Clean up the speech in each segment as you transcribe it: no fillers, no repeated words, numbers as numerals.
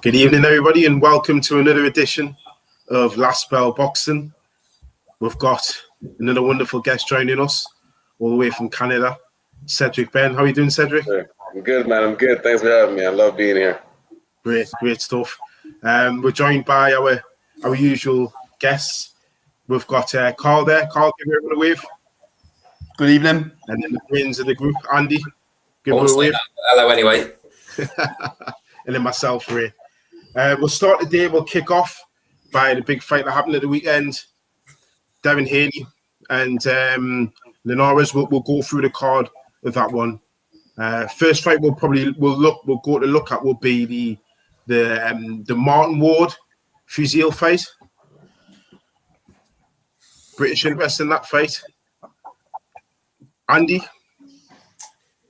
Good evening, everybody, and welcome to another edition of Last Bell Boxing. We've got another wonderful guest joining us, all the way from Canada, Cedric Ben. How are you doing, Cedric? I'm good, man. I'm good. Thanks for having me. I love being here. Great stuff. We're joined by our usual guests. We've got Carl there. Carl, give everyone a wave. Good evening. And then the brains of the group, Andy, give her a wave. Hello, anyway. And then myself, Ray. We'll start the day. We'll kick off by the big fight that happened at the weekend. Devon Haney and Linares. We'll go through the card of that one. First fight we'll go to look at will be the Martin Ward Fuzil fight. British interest in that fight. Andy,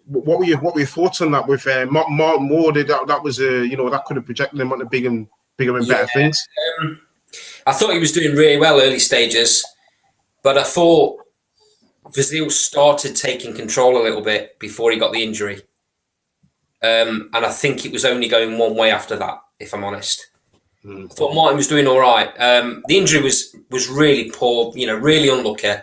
what were your thoughts on that with Martin Ward? That was that could have projected him onto bigger and better things. I thought he was doing really well early stages, but I thought Fuzil started taking control a little bit before he got the injury, and I think it was only going one way after that. If I'm honest, I thought Martin was doing all right. The injury was really poor, really unlucky.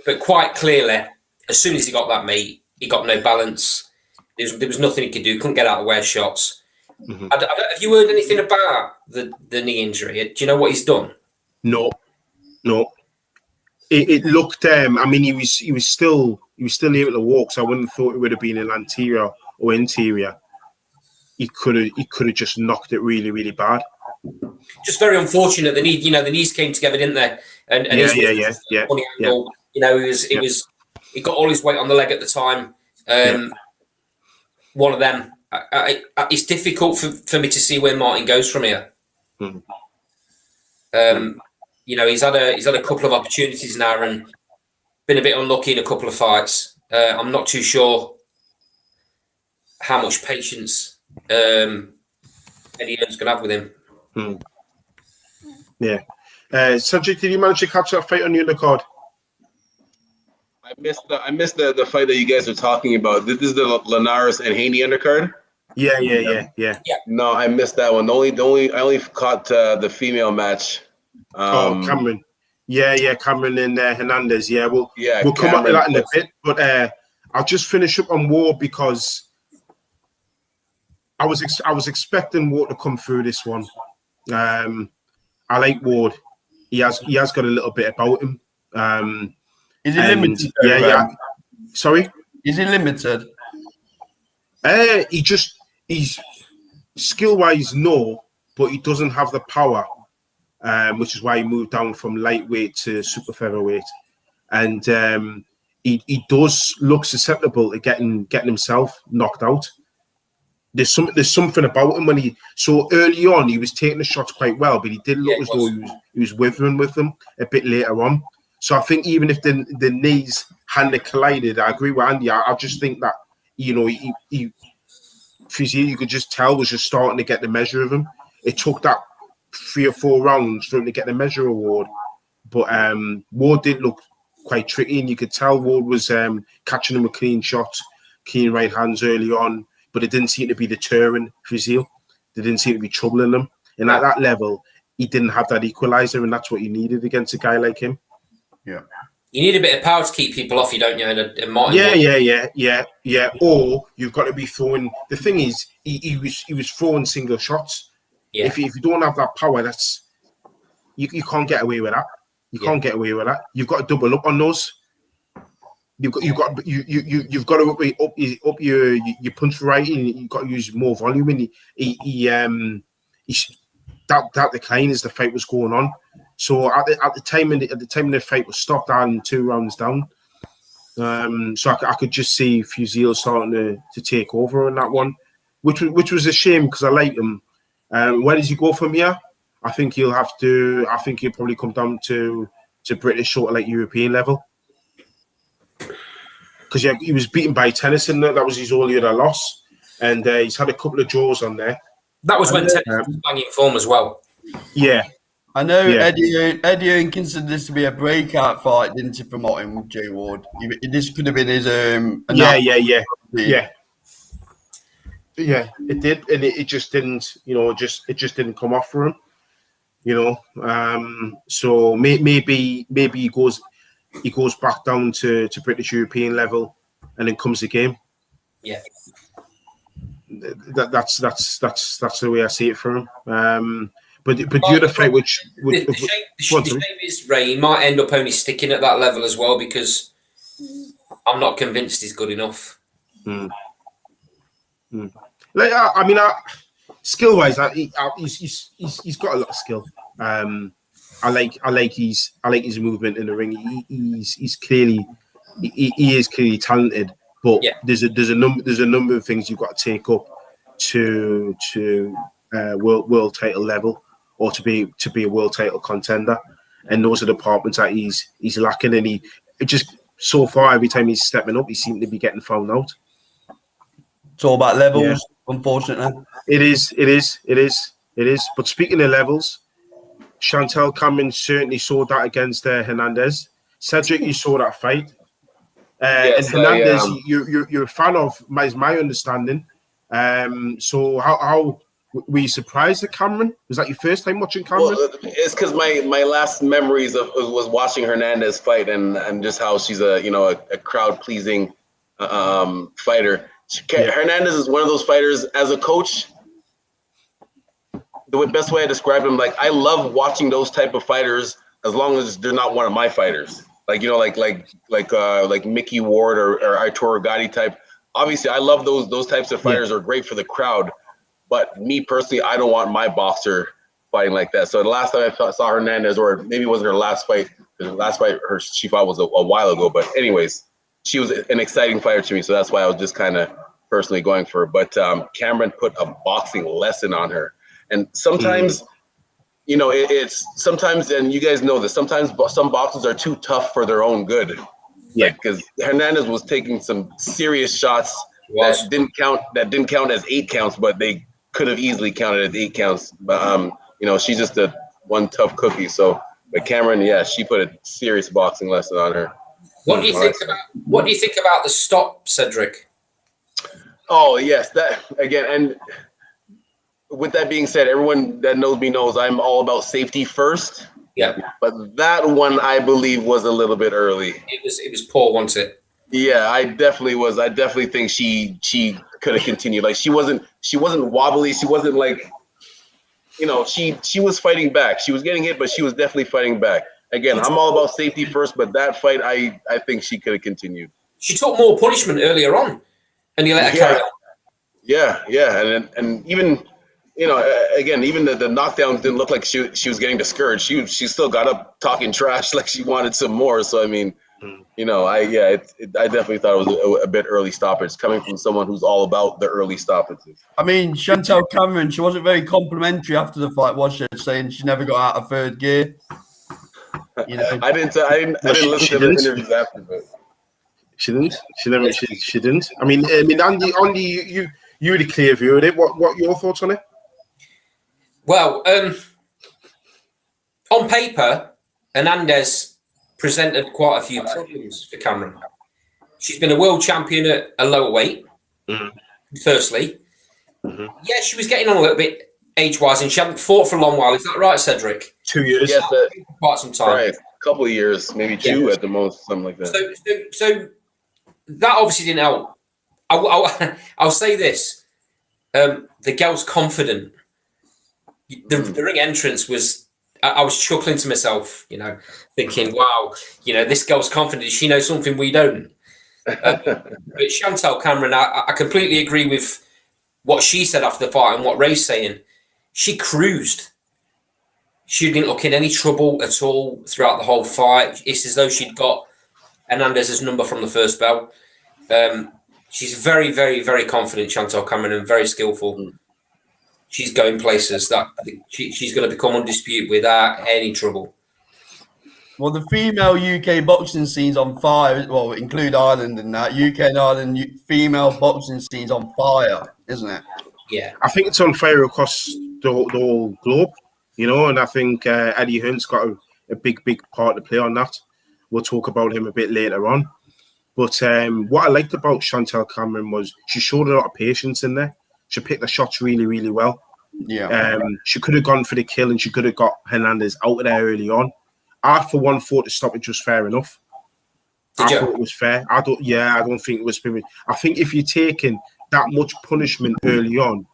But quite clearly, as soon as he got that meat, he got no balance. There was nothing he could do. Couldn't get out of wear shots. Have you heard anything about the knee injury? Do you know what he's done? No. It looked. He was still able to walk. So I wouldn't have thought it would have been an anterior or interior. He could have just knocked it really, really bad. Just very unfortunate. The knees came together, didn't they? And yeah. Angle. He got all his weight on the leg at the time. One of them. It's difficult for me to see where Martin goes from here. He's had a couple of opportunities now and been a bit unlucky in a couple of fights. I'm not too sure how much patience Eddie Hearn's going to have with him. Yeah. Cedric, did you manage to catch that fight on your undercard? I missed the fight that you guys are talking about. This is the Linares and Haney undercard. Yeah. No, I missed that one. I only caught the female match. Cameron. Cameron and Hernandez. Yeah, we'll come up to that in a bit. But I'll just finish up on Ward because I was expecting Ward to come through this one. I like Ward. He has got a little bit about him. Is he limited? Yeah. Sorry? Is he limited? He's skill-wise, no, but he doesn't have the power, which is why he moved down from lightweight to super featherweight. And he does look susceptible to getting himself knocked out. There's something about him so early on he was taking the shots quite well, but he did look as though he was withering with them a bit later on. So I think even if the knees hadn't collided, I agree with Andy. I just think that Fuzil, you could just tell, was just starting to get the measure of him. It took that 3 or 4 rounds for him to get the measure of Ward, but Ward did look quite tricky, and you could tell Ward was catching him with clean shots, clean right hands early on. But it didn't seem to be deterring Fuzil. They didn't seem to be troubling him. And at that level, he didn't have that equalizer, and that's what you needed against a guy like him. Yeah. You need a bit of power to keep people off you, don't you? And Martin. Yeah. Or you've got to be throwing. The thing is, he was throwing single shots. Yeah. If you don't have that power, that's you can't get away with that. Can't get away with that. You've got to double up on those. You've got to up your punch variety, and you've got to use more volume. And that decline as the fight was going on. So at the time the fight was stopped and 2 rounds down. So I could just see Fuzil starting to take over on that one, which was a shame because I like him. Where does he go from here? I think he'll probably come down to British sort of like European level. Because he was beaten by Tennyson. That was his only other loss, and he's had a couple of draws on there. That was when Tennyson was banging form as well. Yeah, I know. Eddie Hearn considered this to be a breakout fight, didn't he, for Martin with Jay Ward? This could have been his. Yeah. Yeah, it did, and it just didn't. It just didn't come off for him. So maybe he goes back down to British European level, and then comes the game. Yeah, That's the way I see it for him. But the other fight, the shame is, Ray, he might end up only sticking at that level as well, because I'm not convinced he's good enough. Like skill wise, he's got a lot of skill. I like his movement in the ring. He's clearly he is clearly talented, but there's a number of things you've got to take up to world title level, or to be a world title contender, and those are the departments that he's lacking. And it just so far, every time he's stepping up, he seems to be getting found out. It's all about levels, unfortunately. It is. But speaking of levels, Chantel Cameron certainly saw that against Hernandez. Cedric, you saw that fight. Yes, and Hernandez, you're a fan of, is my understanding. So how were you surprised at Cameron? Was that your first time watching Cameron? Well, it's because my last memories was watching Hernandez fight, and just how she's a crowd pleasing fighter. Hernandez is one of those fighters. As a coach, the best way I describe him, like, I love watching those type of fighters as long as they're not one of my fighters. Like like Mickey Ward or Arturo Gatti type. Obviously, I love those types of fighters. Are great for the crowd. But me personally, I don't want my boxer fighting like that. So the last time I saw Hernandez, or maybe it wasn't her last fight. The last fight she fought was a while ago. But anyways, she was an exciting fighter to me. So that's why I was just kind of personally going for her. But Cameron put a boxing lesson on her. And sometimes, it's sometimes, and you guys know this, sometimes some boxers are too tough for their own good. Yeah. Because Hernandez was taking some serious shots that didn't count as 8 counts, but they could have easily counted as 8 counts. But she's just one tough cookie. So, but Cameron, she put a serious boxing lesson on her. What do you think about the stop, Cedric? Oh yes, that again. And with that being said, everyone that knows me knows I'm all about safety first. Yeah. But that one, I believe, was a little bit early. It was poor, wasn't it? Yeah, I definitely think she could have continued. Like, she wasn't wobbly. She wasn't like, she was fighting back. She was getting hit, but she was definitely fighting back. Again, I'm all about safety first, but that fight, I think she could have continued. She took more punishment earlier on, and you let her carry on. Yeah, and even, again, even the knockdowns didn't look like she was getting discouraged. She still got up talking trash like she wanted some more. So I mean, I definitely thought it was a bit early stoppage coming from someone who's all about the early stoppages. I mean, Chantel Cameron, she wasn't very complimentary after the fight, was she? Saying she never got out of third gear. I didn't listen to the interviews after, but she didn't. She didn't. I mean, Andy, you had a clear view of it. What are your thoughts on it? Well, on paper, Hernandez presented quite a few problems for Cameron. She's been a world champion at a lower weight, firstly. Mm-hmm. Yeah, she was getting on a little bit age-wise, and she hadn't fought for a long while. Is that right, Cedric? 2 years. Yes, quite some time. Right, a couple of years, maybe 2 at the most, something like that. So that obviously didn't help. I'll say this. The girl's confident. The ring entrance was, I was chuckling to myself, thinking, wow, this girl's confident. She knows something we don't. But Chantel Cameron, I completely agree with what she said after the fight and what Ray's saying. She cruised. She didn't look in any trouble at all throughout the whole fight. It's as though she'd got Hernandez's number from the first bell. She's very, very, very confident, Chantel Cameron, and very skillful. She's going places that she's going to become undisputed without any trouble. Well, the female UK boxing scene's on fire. Well, include Ireland in that. UK and Ireland female boxing scene's on fire, isn't it? Yeah. I think it's on fire across the whole globe, and I think Eddie Hearn's got a big part to play on that. We'll talk about him a bit later on. But what I liked about Chantel Cameron was she showed a lot of patience in there. She picked the shots really, really well. Yeah. She could have gone for the kill and she could have got Hernandez out of there early on. I, for one, thought the stoppage was fair enough. I thought it was fair. I don't think it was fair. I think if you're taking that much punishment early on,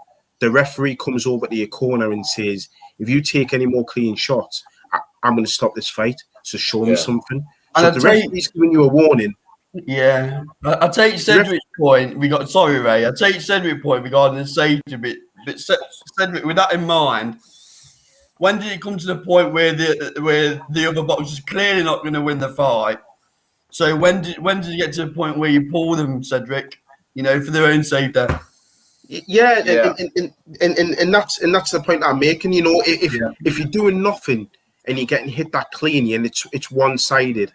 the referee comes over to your corner and says, if you take any more clean shots, I'm going to stop this fight. So show me something. So if the referee's giving you a warning. Yeah. I take Cedric's point. Sorry, Ray. I take Cedric's point regarding the safety bit. But Cedric, with that in mind, when did it come to the point where the other boxer's clearly not going to win the fight? So when did you get to the point where you pull them, Cedric? You know, for their own safety. Yeah. And that's the point I'm making. You know, if you're doing nothing and you're getting hit that cleanly and it's one-sided,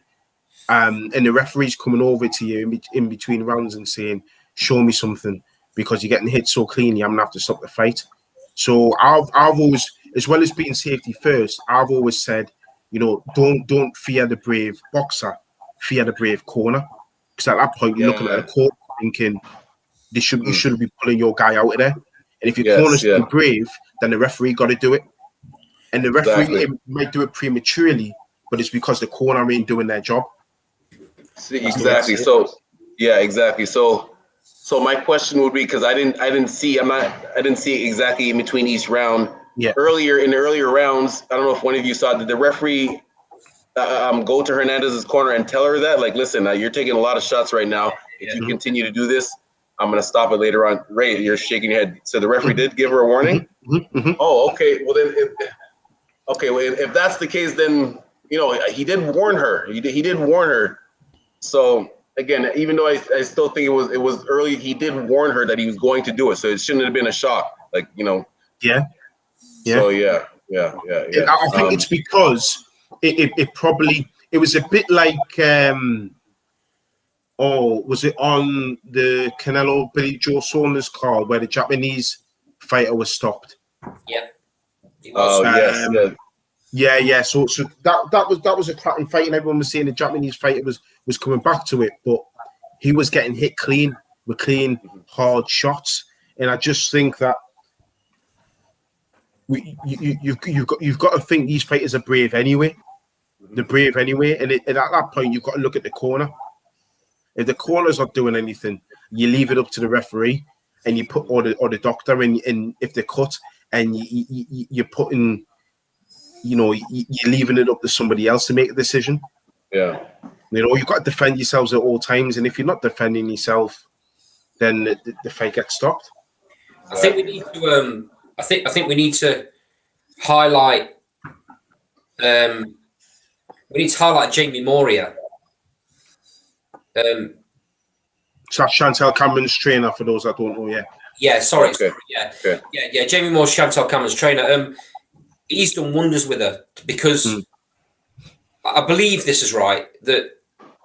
and the referee's coming over to you in between rounds and saying, "Show me something," because you're getting hit so cleanly, I'm gonna have to stop the fight. So I've always, as well as being safety first, I've always said, you know, don't fear the brave boxer, fear the brave corner. Because at that point, you're looking at a corner thinking, you should be pulling your guy out of there. And if your corner's being brave, then the referee got to do it. And the referee might do it prematurely, but it's because the corner ain't doing their job. Exactly. So, exactly. So my question would be, because I didn't see exactly in between each round. Yeah. Earlier in the earlier rounds, I don't know if one of you saw, did the referee go to Hernandez's corner and tell her that, like, listen, you're taking a lot of shots right now. If you continue to do this, I'm going to stop it later on. Ray, you're shaking your head. So the referee did give her a warning? Oh, okay. Well, then, if that's the case, then, you know, he did warn her. He did warn her. So, again, even though I still think it was early, he did warn her that he was going to do it. So it shouldn't have been a shock. Like, you know. Yeah. So, yeah. I think it's because it was a bit like, was it on the Canelo Billy Joe Saunders card where the Japanese fighter was stopped? Yeah. Oh, yes. Yeah. So that was a cracking fight, and everyone was saying the Japanese fighter was coming back to it, but he was getting hit clean with clean, hard shots. And I just think that you've got to think these fighters are brave anyway. They're brave anyway, and at that point you've got to look at the corner. If the corner's not doing anything, you leave it up to the referee, and you put or the doctor, and if they cut, and you're putting, you know, you're leaving it up to somebody else to make a decision. Yeah. You know, you've got to defend yourselves at all times, and if you're not defending yourself, then the fight gets stopped. I think we need to. I think we need to highlight. We need to highlight Jamie Moria. So that's Chantel Cameron's trainer, for those that don't know. Yeah. Sorry. Okay. Yeah. Jamie Moore's Chantel Cameron's trainer. He's done wonders with her because I believe this is right, that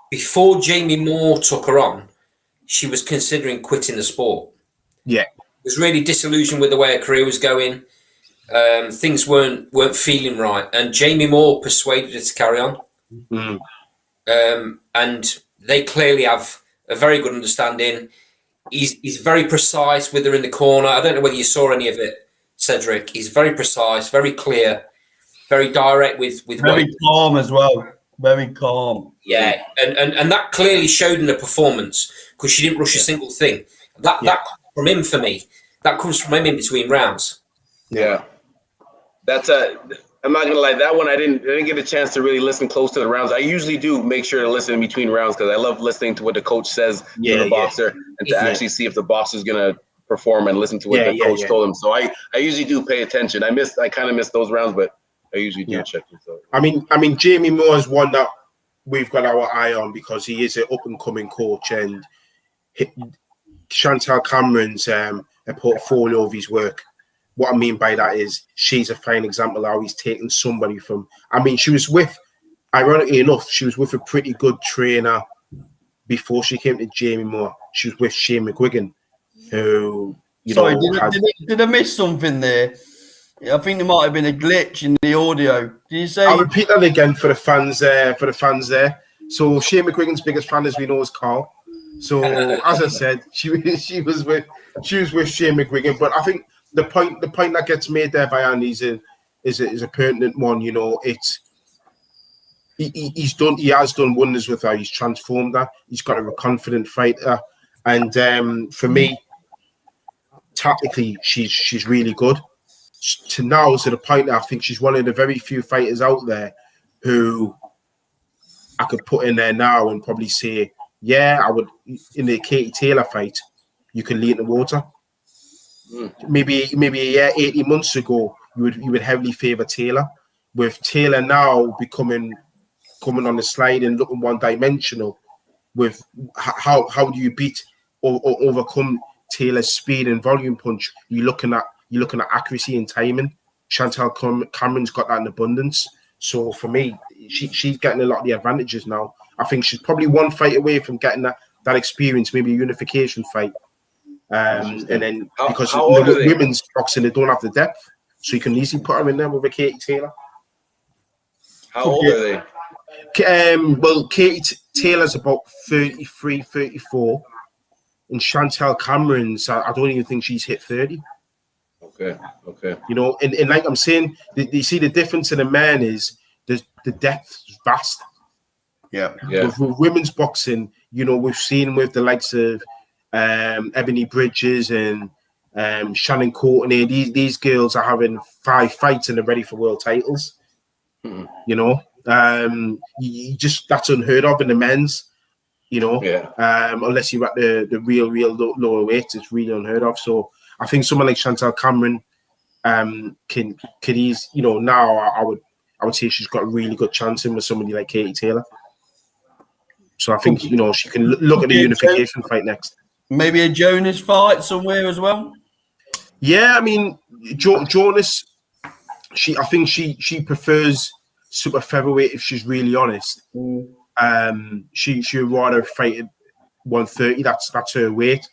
before Jamie Moore took her on, she was considering quitting the sport. Yeah. Was really disillusioned with the way her career was going. Things weren't feeling right, and Jamie Moore persuaded her to carry on. And they clearly have a very good understanding. He's very precise with her in the corner. I don't know whether you saw any of it, Cedric. He's very precise, very clear, very direct with very calm as well. Very calm. Yeah, and that clearly showed in the performance because she didn't rush a single thing. That from him for me. That comes from him in between rounds. Yeah, that's I'm not gonna lie. That one I didn't get a chance to really listen close to the rounds. I usually do make sure to listen in between rounds because I love listening to what the coach says to the boxer and to actually see if the boxer's gonna perform and listen to what the coach told him. So I usually do pay attention. I kind of missed those rounds, but I usually do check it. So. I mean, Jamie Moore is one that we've got our eye on because he is an up and coming coach, and Chantel Cameron's a portfolio of his work. What I mean by that is she's a fine example of how he's taken somebody from. I mean, she was with, ironically enough, she was with a pretty good trainer before she came to Jamie Moore. She was with Shane McGuigan, who did I miss something there? I think there might have been a glitch in the audio. Did you say? I'll repeat that again for the fans there. So Shane McGuigan's biggest fan, as we know, is Carl. So as I said, she was with she was with Shane McGuigan. But I think the point that gets made there by Andy is a pertinent one. You know, he has done wonders with her. He's transformed her. He's got a confident fighter, and for me, tactically, she's really good. To the point that I think she's one of the very few fighters out there who I could put in there now and probably say, yeah, I would. In the Katie Taylor fight, you can lead in the water. Maybe 18 months ago, you would heavily favour Taylor. With Taylor now coming on the slide and looking one-dimensional, with how do you beat or overcome Taylor's speed and volume punch? You're looking at accuracy and timing. Chantal Cameron's got that in abundance. So for me, she's getting a lot of the advantages now. I think she's probably one fight away from getting that experience, maybe a unification fight. And then because women's boxing, they don't have the depth, so you can easily put her in there with a Katie Taylor. How old are they? Well, Katie Taylor's about 33, 34, and Chantal Cameron's, I don't even think she's hit 30. Okay. You know, and like I'm saying, you see the difference in the men is the depth is vast. Yeah. With women's boxing, you know, we've seen with the likes of Ebony Bridges and Shannon Courtenay, these girls are having 5 fights and they're ready for world titles. Mm-hmm. You know, you just, that's unheard of in the men's. You know, unless you're at the real lower weights, it's really unheard of. So I think someone like Chantal Cameron can ease. You know, now I would say she's got a really good chance in with somebody like Katie Taylor. So I think, you know, she can look at the unification fight next. Maybe a Jonas fight somewhere as well. Yeah, I mean, Jonas, I think she prefers super featherweight if she's really honest. She would rather fight at 130. That's her weight.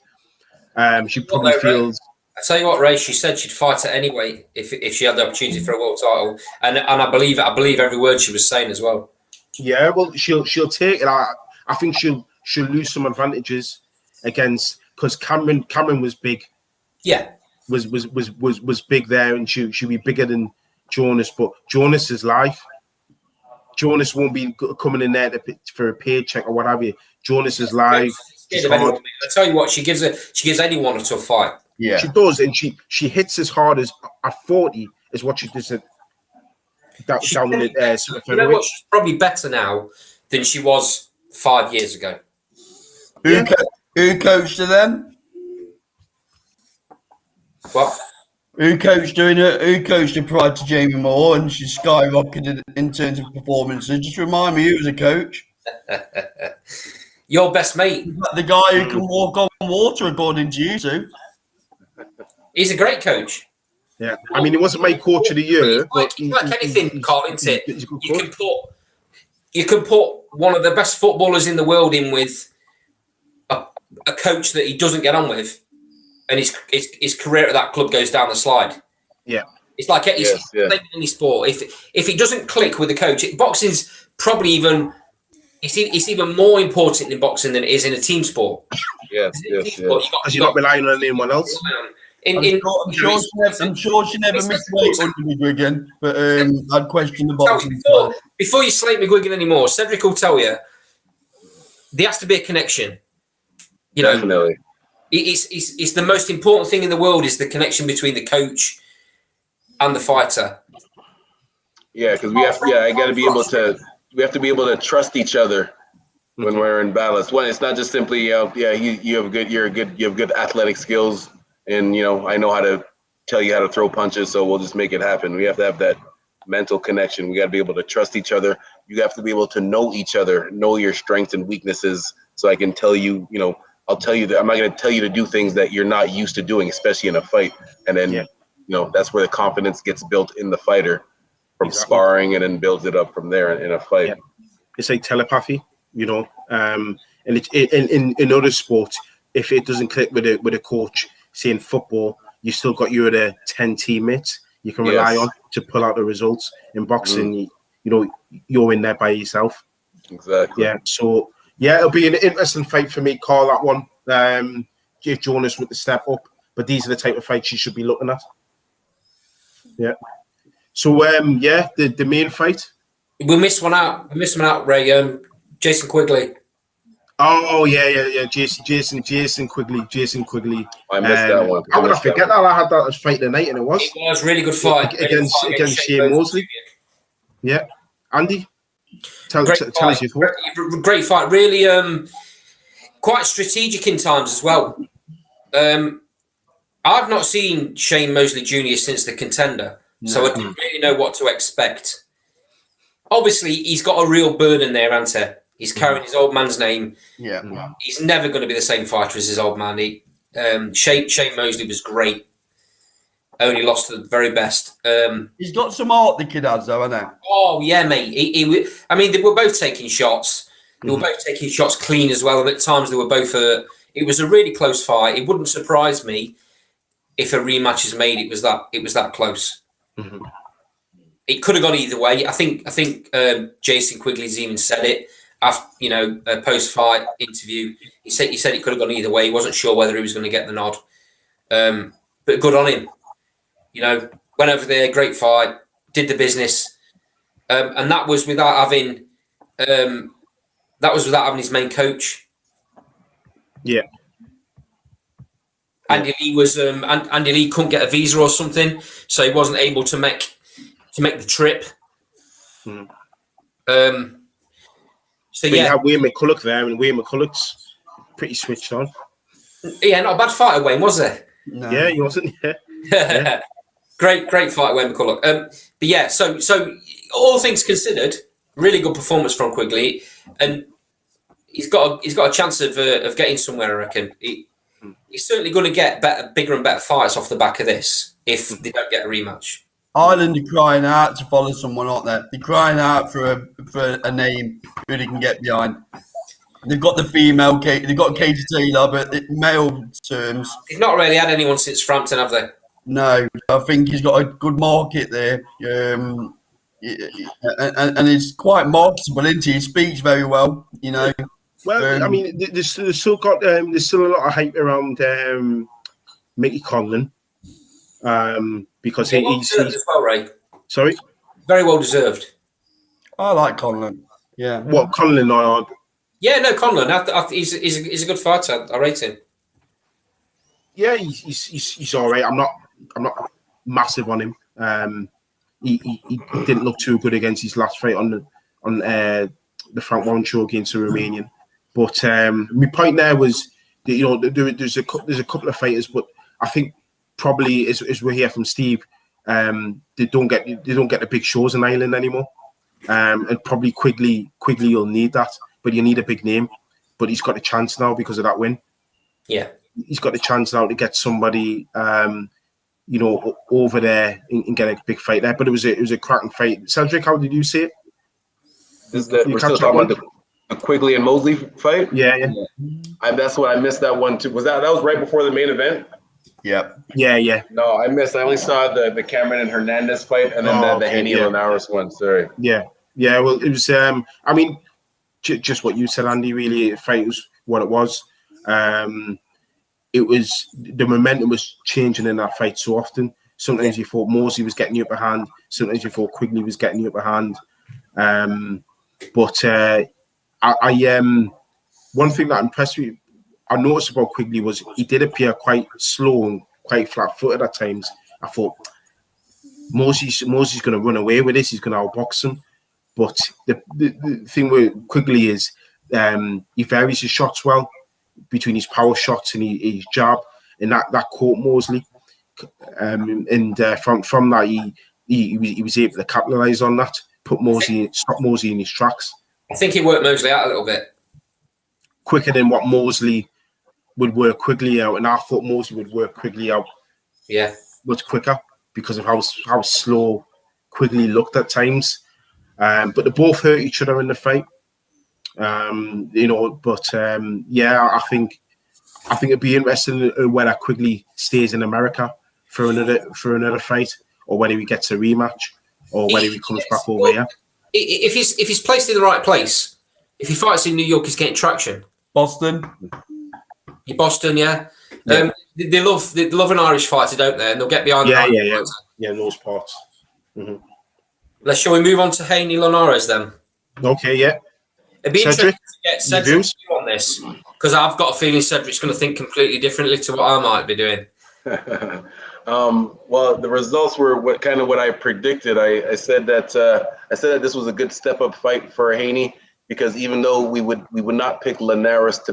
She probably feels. I tell you what, Ray. She said she'd fight at any weight if she had the opportunity for a world title, and I believe every word she was saying as well. Yeah, well, she'll take it. I think she'll lose some advantages against, because Cameron was big. Yeah, was big there, and she'll be bigger than Jonas. But Jonas is live. Jonas won't be coming in there for a paycheck or what have you. Jonas is live. I tell you what, she gives anyone a tough fight. Yeah, she does, and she hits as hard as at 40 is what she does at down in the super featherweight. You know what? She's probably better now than she was 5 years ago. Who coached her then? What? Who coached her prior to Jamie Moore, and she skyrocketed in terms of performances? Just remind me, who was a coach? Your best mate. The guy who can walk on water, according to you two. He's a great coach. Yeah, I mean, he wasn't my coach of the year. It's like anything, Carl, isn't it? You can put one of the best footballers in the world in with a coach that he doesn't get on with, and his career at that club goes down the slide. Yeah, it's like any sport. If it doesn't click with the coach, boxing's probably even even more important in boxing than it is in a team sport. Yes. Because you're not relying on anyone else. I'm sure she never missed weight under McGuigan, but I'd question the boxing. Before you slate McGuigan anymore, Cedric will tell you there has to be a connection. You know, definitely. It's the most important thing in the world is the connection between the coach and the fighter. Yeah, because we have to be able to trust each other when we're in battle. It's not just simply you have good athletic skills, and I know how to tell you how to throw punches, so we'll just make it happen. We have to have that mental connection. We got to be able to trust each other. You have to be able to know each other, know your strengths and weaknesses, so I can tell you, I'll tell you that I'm not going to tell you to do things that you're not used to doing, especially in a fight. And then, that's where the confidence gets built in the fighter from sparring, and then builds it up from there in a fight. Yeah. It's like telepathy, and it's in other sports, if it doesn't click with a coach, say in football, you still got your 10 teammates you can rely on to pull out the results. In boxing, you're in there by yourself. Exactly. Yeah. So, it'll be an interesting fight for me, Carl, that one. if Jonas were to step up. But these are the type of fights you should be looking at. Yeah. So the main fight. We missed one out. Ray. Jason Quigley. Oh yeah. Jason Quigley. I missed that one. How could I forget that? I had that as fight tonight, and it was a really good fight against Shane Mosley. Yeah, Andy, tell us your thoughts. Great fight. Really, quite strategic in times as well. I've not seen Shane Mosley Jr. since the Contender, so I didn't really know what to expect. Obviously, he's got a real burden there, hasn't he? He's carrying his old man's name. Yeah. He's never going to be the same fighter as his old man. Shane Mosley was great. Only lost to the very best. He's got some art, the kid has, though, hasn't he? Oh, yeah, mate. I mean, they were both taking shots. They were both taking shots clean as well. And at times, they were both... it was a really close fight. It wouldn't surprise me if a rematch is made. It was that close. Mm-hmm. It could have gone either way. I think Jason Quigley's even said it after, a post-fight interview. He said it could have gone either way. He wasn't sure whether he was going to get the nod. But good on him. Went over there, great fight, did the business, and that was without having his main coach. Yeah. Andy Lee was Andy Lee couldn't get a visa or something, so he wasn't able to make the trip. Mm. You had Wayne McCulloch there, and Wayne McCulloch's pretty switched on. Yeah, not a bad fighter, Wayne, was there? No. Yeah, he wasn't. Yeah. Great fight, Wayne McCulloch. But yeah, so all things considered, really good performance from Quigley, and he's got a chance of getting somewhere. I reckon he's certainly going to get bigger and better fights off the back of this if they don't get a rematch. Ireland are crying out to follow someone, aren't they? They're crying out for a name who they can get behind. They've got the female, they've got Katie Taylor, but in male terms, they've not really had anyone since Frampton, have they? No, I think he's got a good market there, and he's quite marketable, isn't he? He speaks very well, Well, I mean, there's still a lot of hype around Mickey Conlon, because he's as well, Ray. Sorry, very well deserved. I like Conlon. Yeah. What Conlon? Yeah, no, Conlon. He's a good fighter. I rate him. Yeah, he's all right. I'm not massive on him. He didn't look too good against his last fight on the Frank Warren show against a Romanian. But my point there was that, there's a couple of fighters, but I think probably as we hear from Steve, they don't get the big shows in Ireland anymore. And probably Quigley will need that, but you need a big name. But he's got a chance now because of that win. Yeah, he's got a chance now to get somebody over there and get a big fight there. But it was a cracking fight. Cedric, how did you see it? We're still talking about the Quigley and Mosley fight? Yeah. That's what I missed that one too. That was right before the main event? Yep. Yeah. No, I missed. I only saw the Cameron and Hernandez fight, and then the Haney Linares one. Sorry. Yeah. Well, it was. I mean, just what you said, Andy. Really, the fight was what it was. It was the momentum was changing in that fight so often. Sometimes you thought Mosley was getting the upper hand. Sometimes you thought Quigley was getting the upper hand. But I one thing that impressed me, I noticed about Quigley was he did appear quite slow and quite flat-footed at times. I thought Mosley's going to run away with this. He's going to outbox him. But the thing with Quigley is he varies his shots well between his power shots and his jab, and that caught Mosley. From that he was able to capitalize on that, stop Mosley in his tracks. I think he worked Mosley out a little bit quicker than what Mosley would work Quigley out, and I thought Mosley would work Quigley out much quicker because of how slow Quigley looked at times. But they both hurt each other in the fight. I think it'd be interesting whether Quigley stays in America for another fight, or whether he gets a rematch, or whether he comes back over here. If he's placed in the right place, if he fights in New York, he's getting traction. Boston. Boston, yeah. They love an Irish fighter, don't they? And they'll get behind. Yeah, those parts. Shall we move on to Haney Linares then? Okay, yeah. It'd be Cedric, interesting to get Cedric's view on this, because I've got a feeling Cedric's going to think completely differently to what I might be doing. Well, the results were what I predicted. I said that this was a good step up fight for Haney, because even though we would not pick Linares to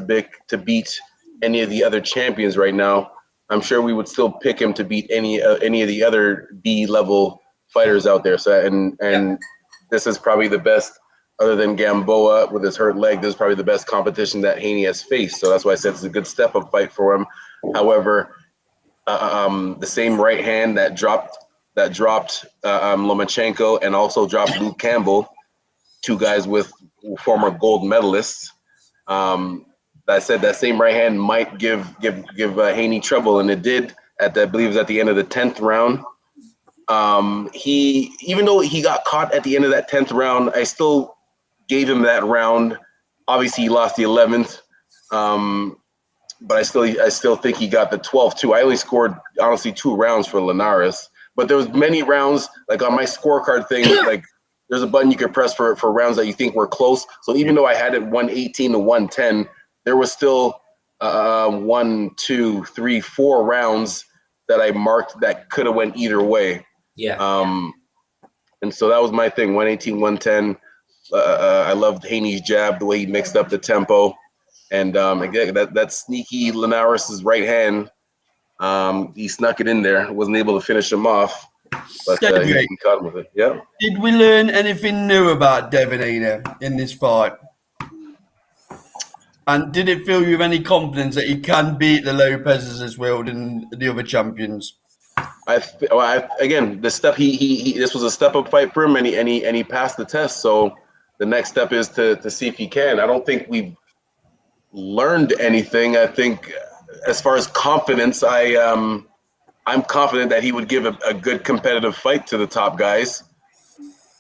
beat any of the other champions right now, I'm sure we would still pick him to beat any of the other B level fighters out there. So and this is probably the best, other than Gamboa with his hurt leg. This is probably the best competition that Haney has faced. So that's why I said it's a good step up fight for him. However, the same right hand that dropped Lomachenko and also dropped Luke Campbell, two guys with former gold medalists. I said that same right hand might give Haney trouble, and it did. I believe it was at the end of the 10th round. Even though he got caught at the end of that 10th round, I still gave him that round. Obviously, he lost the 11th. But I still think he got the 12th too. I only scored honestly 2 rounds for Linares, but there was many rounds, like on my scorecard thing, like there's a button you could press for rounds that you think were close. So even though I had it 118 to 110, there was still 1, 2, 3, 4 rounds that I marked that could have went either way. Yeah. And so that was my thing, 118, 110. I loved Haney's jab, the way he mixed up the tempo. And again, that sneaky Linares' right hand, he snuck it in there. Wasn't able to finish him off, but he caught him with it. Yeah. Did we learn anything new about Devon Haney in this fight? And did it fill you with any confidence that he can beat the Lopez's as well and the other champions? Again, the step this was a step up fight for him, and he passed the test. So the next step is to see if he can. I don't think we've learned anything. I think as far as confidence, I'm confident that he would give a good competitive fight to the top guys.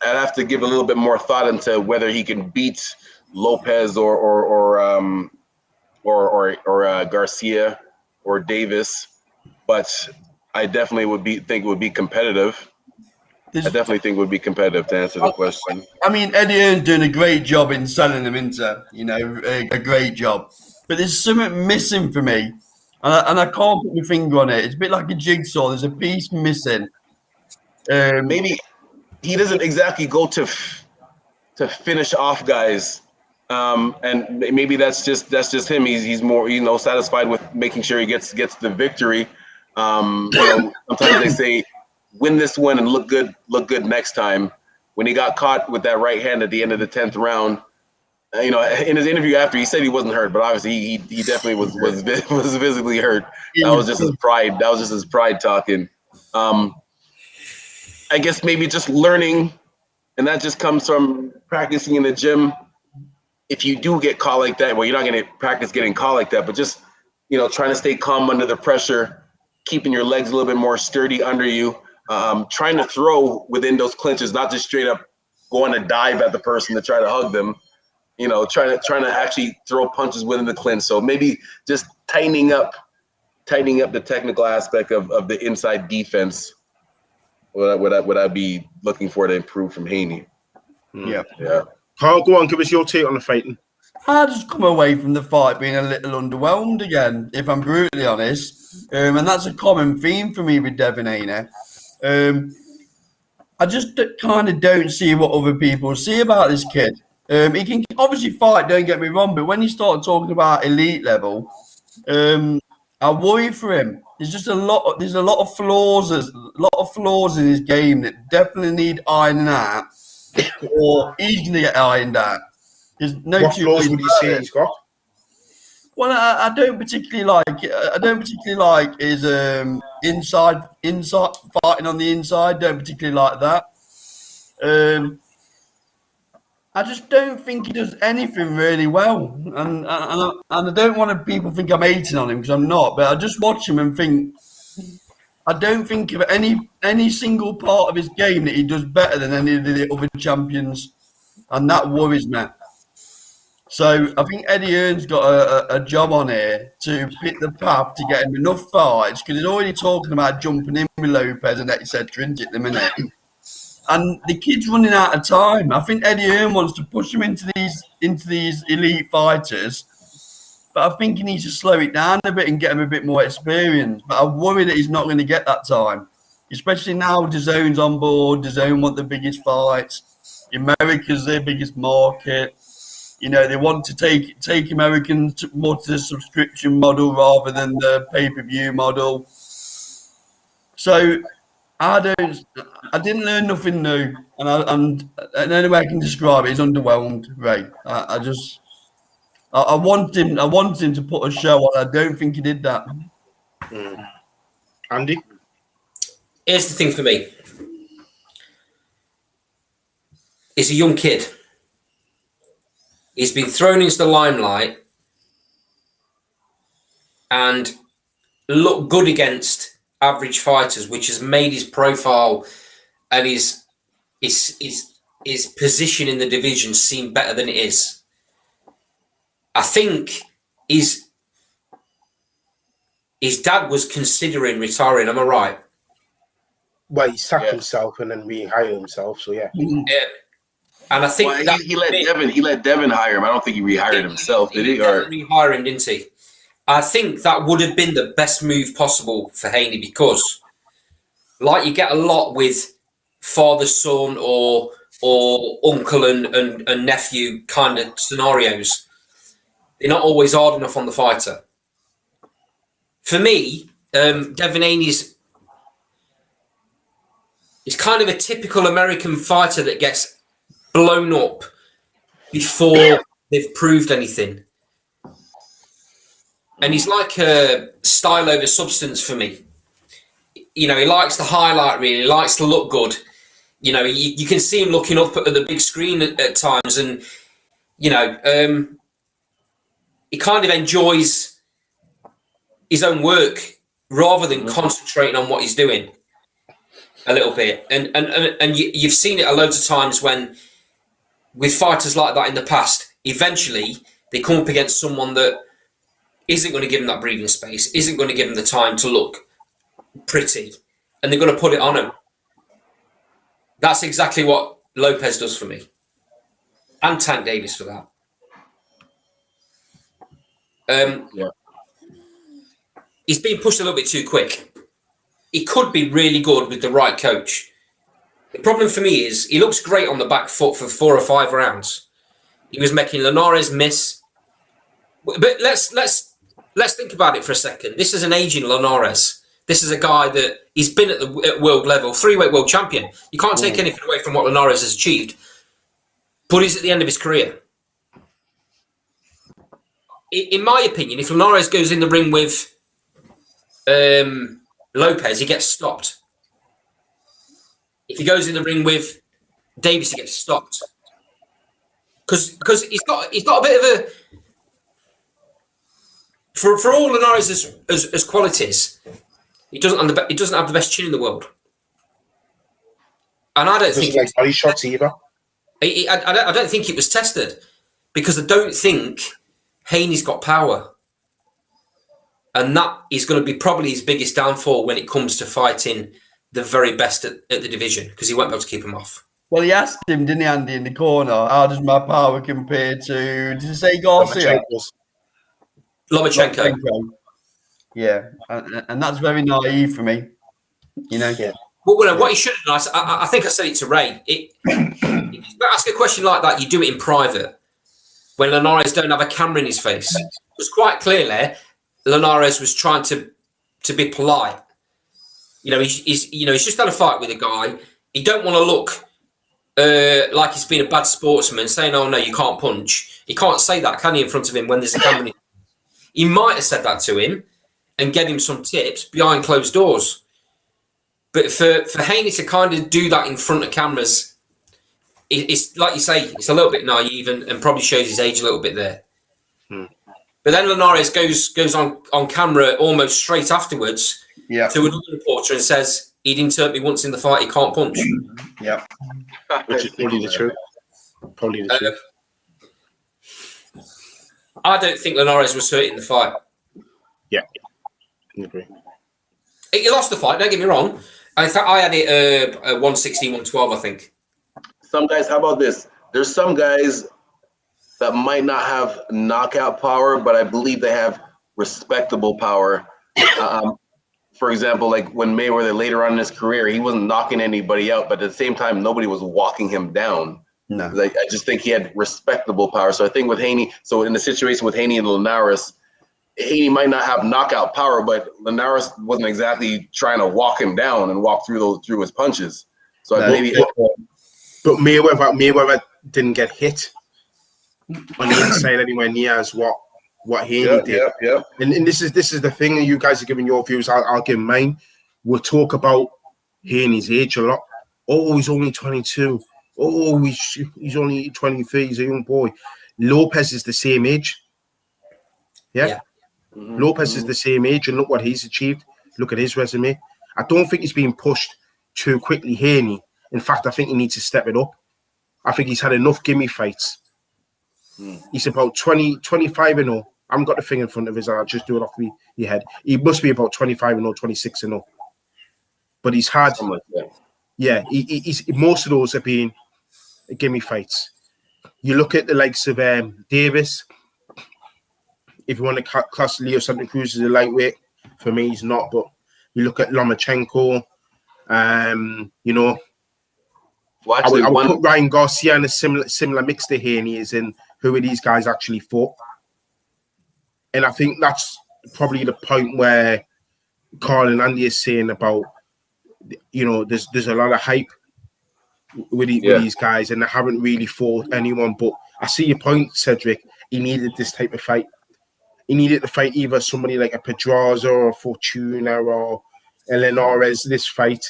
I'd have to give a little bit more thought into whether he can beat Lopez or Garcia or Davis, but I definitely think it would be competitive. I definitely think it would be competitive, to answer the question. I mean, Eddie Hearn's doing a great job in selling them into, a great job. But there's something missing for me, and I can't put my finger on it. It's a bit like a jigsaw. There's a piece missing. Maybe he doesn't exactly go to finish off guys, and maybe that's just him. He's more satisfied with making sure he gets the victory. Sometimes they say, win this one and look good next time. When he got caught with that right hand at the end of the 10th round, in his interview after, he said he wasn't hurt, but obviously he definitely was visibly hurt. That was just his pride. That was just his pride talking. I guess maybe just learning, and that just comes from practicing in the gym. If you do get caught like that, well, you're not going to practice getting caught like that, but just trying to stay calm under the pressure, keeping your legs a little bit more sturdy under you. Trying to throw within those clinches, not just straight up going to dive at the person to try to hug them. Trying to actually throw punches within the clinch. So maybe just tightening up the technical aspect of the inside defense. What I'd be looking for to improve from Haney. Yeah. Carl, go on, give us your take on the fighting. I just come away from the fight being a little underwhelmed again, if I'm brutally honest. And that's a common theme for me with Devon Haney. I just kind of don't see what other people see about this kid. He can obviously fight, don't get me wrong, but when you start talking about elite level, I worry for him. There's a lot of flaws. There's a lot of flaws in his game that definitely need ironing out, or he's going to get ironed out. There's no what flaws would you say he's got? Well, I don't particularly like his inside fighting on the inside. Don't particularly like that. I just don't think he does anything really well, and I don't want people to think I'm hating on him, because I'm not. But I just watch him and think I don't think of any single part of his game that he does better than any of the other champions, and that worries me. So I think Eddie Hearn's got a job on here to pick the path to get him enough fights, because he's already talking about jumping in with Lopez and etc. Isn't it, at the minute? And the kid's running out of time. I think Eddie Hearn wants to push him into these elite fighters, but I think he needs to slow it down a bit and get him a bit more experience. But I worry that he's not going to get that time, especially now DAZN's on board. DAZN want the biggest fights. America's their biggest market. You know, they want to take Americans more to the subscription model rather than the pay-per-view model. So I didn't learn nothing new, and the only way I can describe it is underwhelmed, Ray. I want him to put a show on. I don't think he did that. Andy? Here's the thing for me. He's a young kid. He's been thrown into the limelight and looked good against average fighters, which has made his profile and his position in the division seem better than it is. I think his dad was considering retiring. Am I right? Well, he sacked himself and then rehired himself. So yeah. And I think he let Devon hire him. I don't think he rehired himself, did he? Or rehire him, didn't he? I think that would have been the best move possible for Haney, because, like, you get a lot with father, son, or uncle and nephew kind of scenarios. They're not always hard enough on the fighter. For me, Devon Haney's kind of a typical American fighter that gets blown up before they've proved anything. And he's like a style over substance for me. You know, he likes the highlight reel. He likes to look good. You know, you can see him looking up at the big screen at times, and, you know, he kind of enjoys his own work rather than concentrating on what he's doing a little bit. And you've seen it a loads of times when, with fighters like that in the past, eventually they come up against someone that isn't going to give him that breathing space, isn't going to give him the time to look pretty, and they're going to put it on him. That's exactly what Lopez does for me, and Tank Davis for that. He's being pushed a little bit too quick. He could be really good with the right coach. The problem for me is he looks great on the back foot for 4 or 5 rounds. He was making Linares miss. But let's think about it for a second. This is an aging Linares. This is a guy that he's been at world level, 3-weight world champion. You can't take anything away from what Linares has achieved. But he's at the end of his career. In my opinion, if Linares goes in the ring with Lopez, he gets stopped. If he goes in the ring with Davis, he gets stopped. Because he's got a bit of a, for all Linares' as qualities, he doesn't have the best chin in the world. And I don't think like body shots either. I don't think it was tested, because I don't think Haney's got power. And that is going to be probably his biggest downfall when it comes to fighting the very best at the division, because he won't be able to keep him off. Well, he asked him, didn't he, Andy, in the corner, how does my power compare to, did he say Garcia? Lomachenko. Yeah, and that's very naive for me, you know. Yeah. Well, what he should have done, I think I said it to Ray, if you ask a question like that, you do it in private, when Linares don't have a camera in his face. It was quite clearly Linares was trying to be polite. You know, he's just had a fight with a guy. He don't want to look like he's been a bad sportsman, saying, "Oh no, you can't punch." He can't say that, can he, in front of him when there's a camera? He might have said that to him and gave him some tips behind closed doors. But for Haney to kind of do that in front of cameras, it's like you say, it's a little bit naive and probably shows his age a little bit there. But then Linares goes on camera almost straight afterwards to another reporter and says, he didn't hurt me once in the fight, he can't punch. Yeah. Which is probably the truth. Probably the truth. I don't think Linares was hurt in the fight. Yeah, I agree. He lost the fight, don't get me wrong. In fact, I had it 116, 112, I think. Some guys, how about this? There's some guys that might not have knockout power, but I believe they have respectable power. For example, like when Mayweather later on in his career, he wasn't knocking anybody out, but at the same time, nobody was walking him down. No. Like I just think he had respectable power. So I think with Haney, so in the situation with Haney and Linares, Haney might not have knockout power, but Linares wasn't exactly trying to walk him down and walk through his punches. So No, maybe. But Mayweather didn't get hit on the inside anywhere near as what Haney did. Yeah. And this is the thing. You guys are giving your views. I'll give mine. We'll talk about Haney's age a lot. Oh, he's only 22. Oh, he's only 23. He's a young boy. Lopez is the same age. Yeah. Mm-hmm. Lopez is the same age, and look what he's achieved. Look at his resume. I don't think he's being pushed too quickly, Haney. In fact, I think he needs to step it up. I think he's had enough gimme fights. He's about 25 and 0. I haven't got the thing in front of his eye. I'll just do it off your head. He must be about 25 and 0, 26 and 0. But he's had, he's most of those have been gimme fights. You look at the likes of Davis. If you want to class Leo Santa Cruz as a lightweight, for me, he's not. But you look at Lomachenko, you know. Well, actually, I would put Ryan Garcia in a similar mix to Haney, as in who are these guys actually fought. And I think that's probably the point where Carl and Andy is saying about, you know, there's a lot of hype with these guys, and they haven't really fought anyone. But I see your point, Cedric. He needed this type of fight. He needed to fight either somebody like a Pedraza or Fortuna or Linares this fight,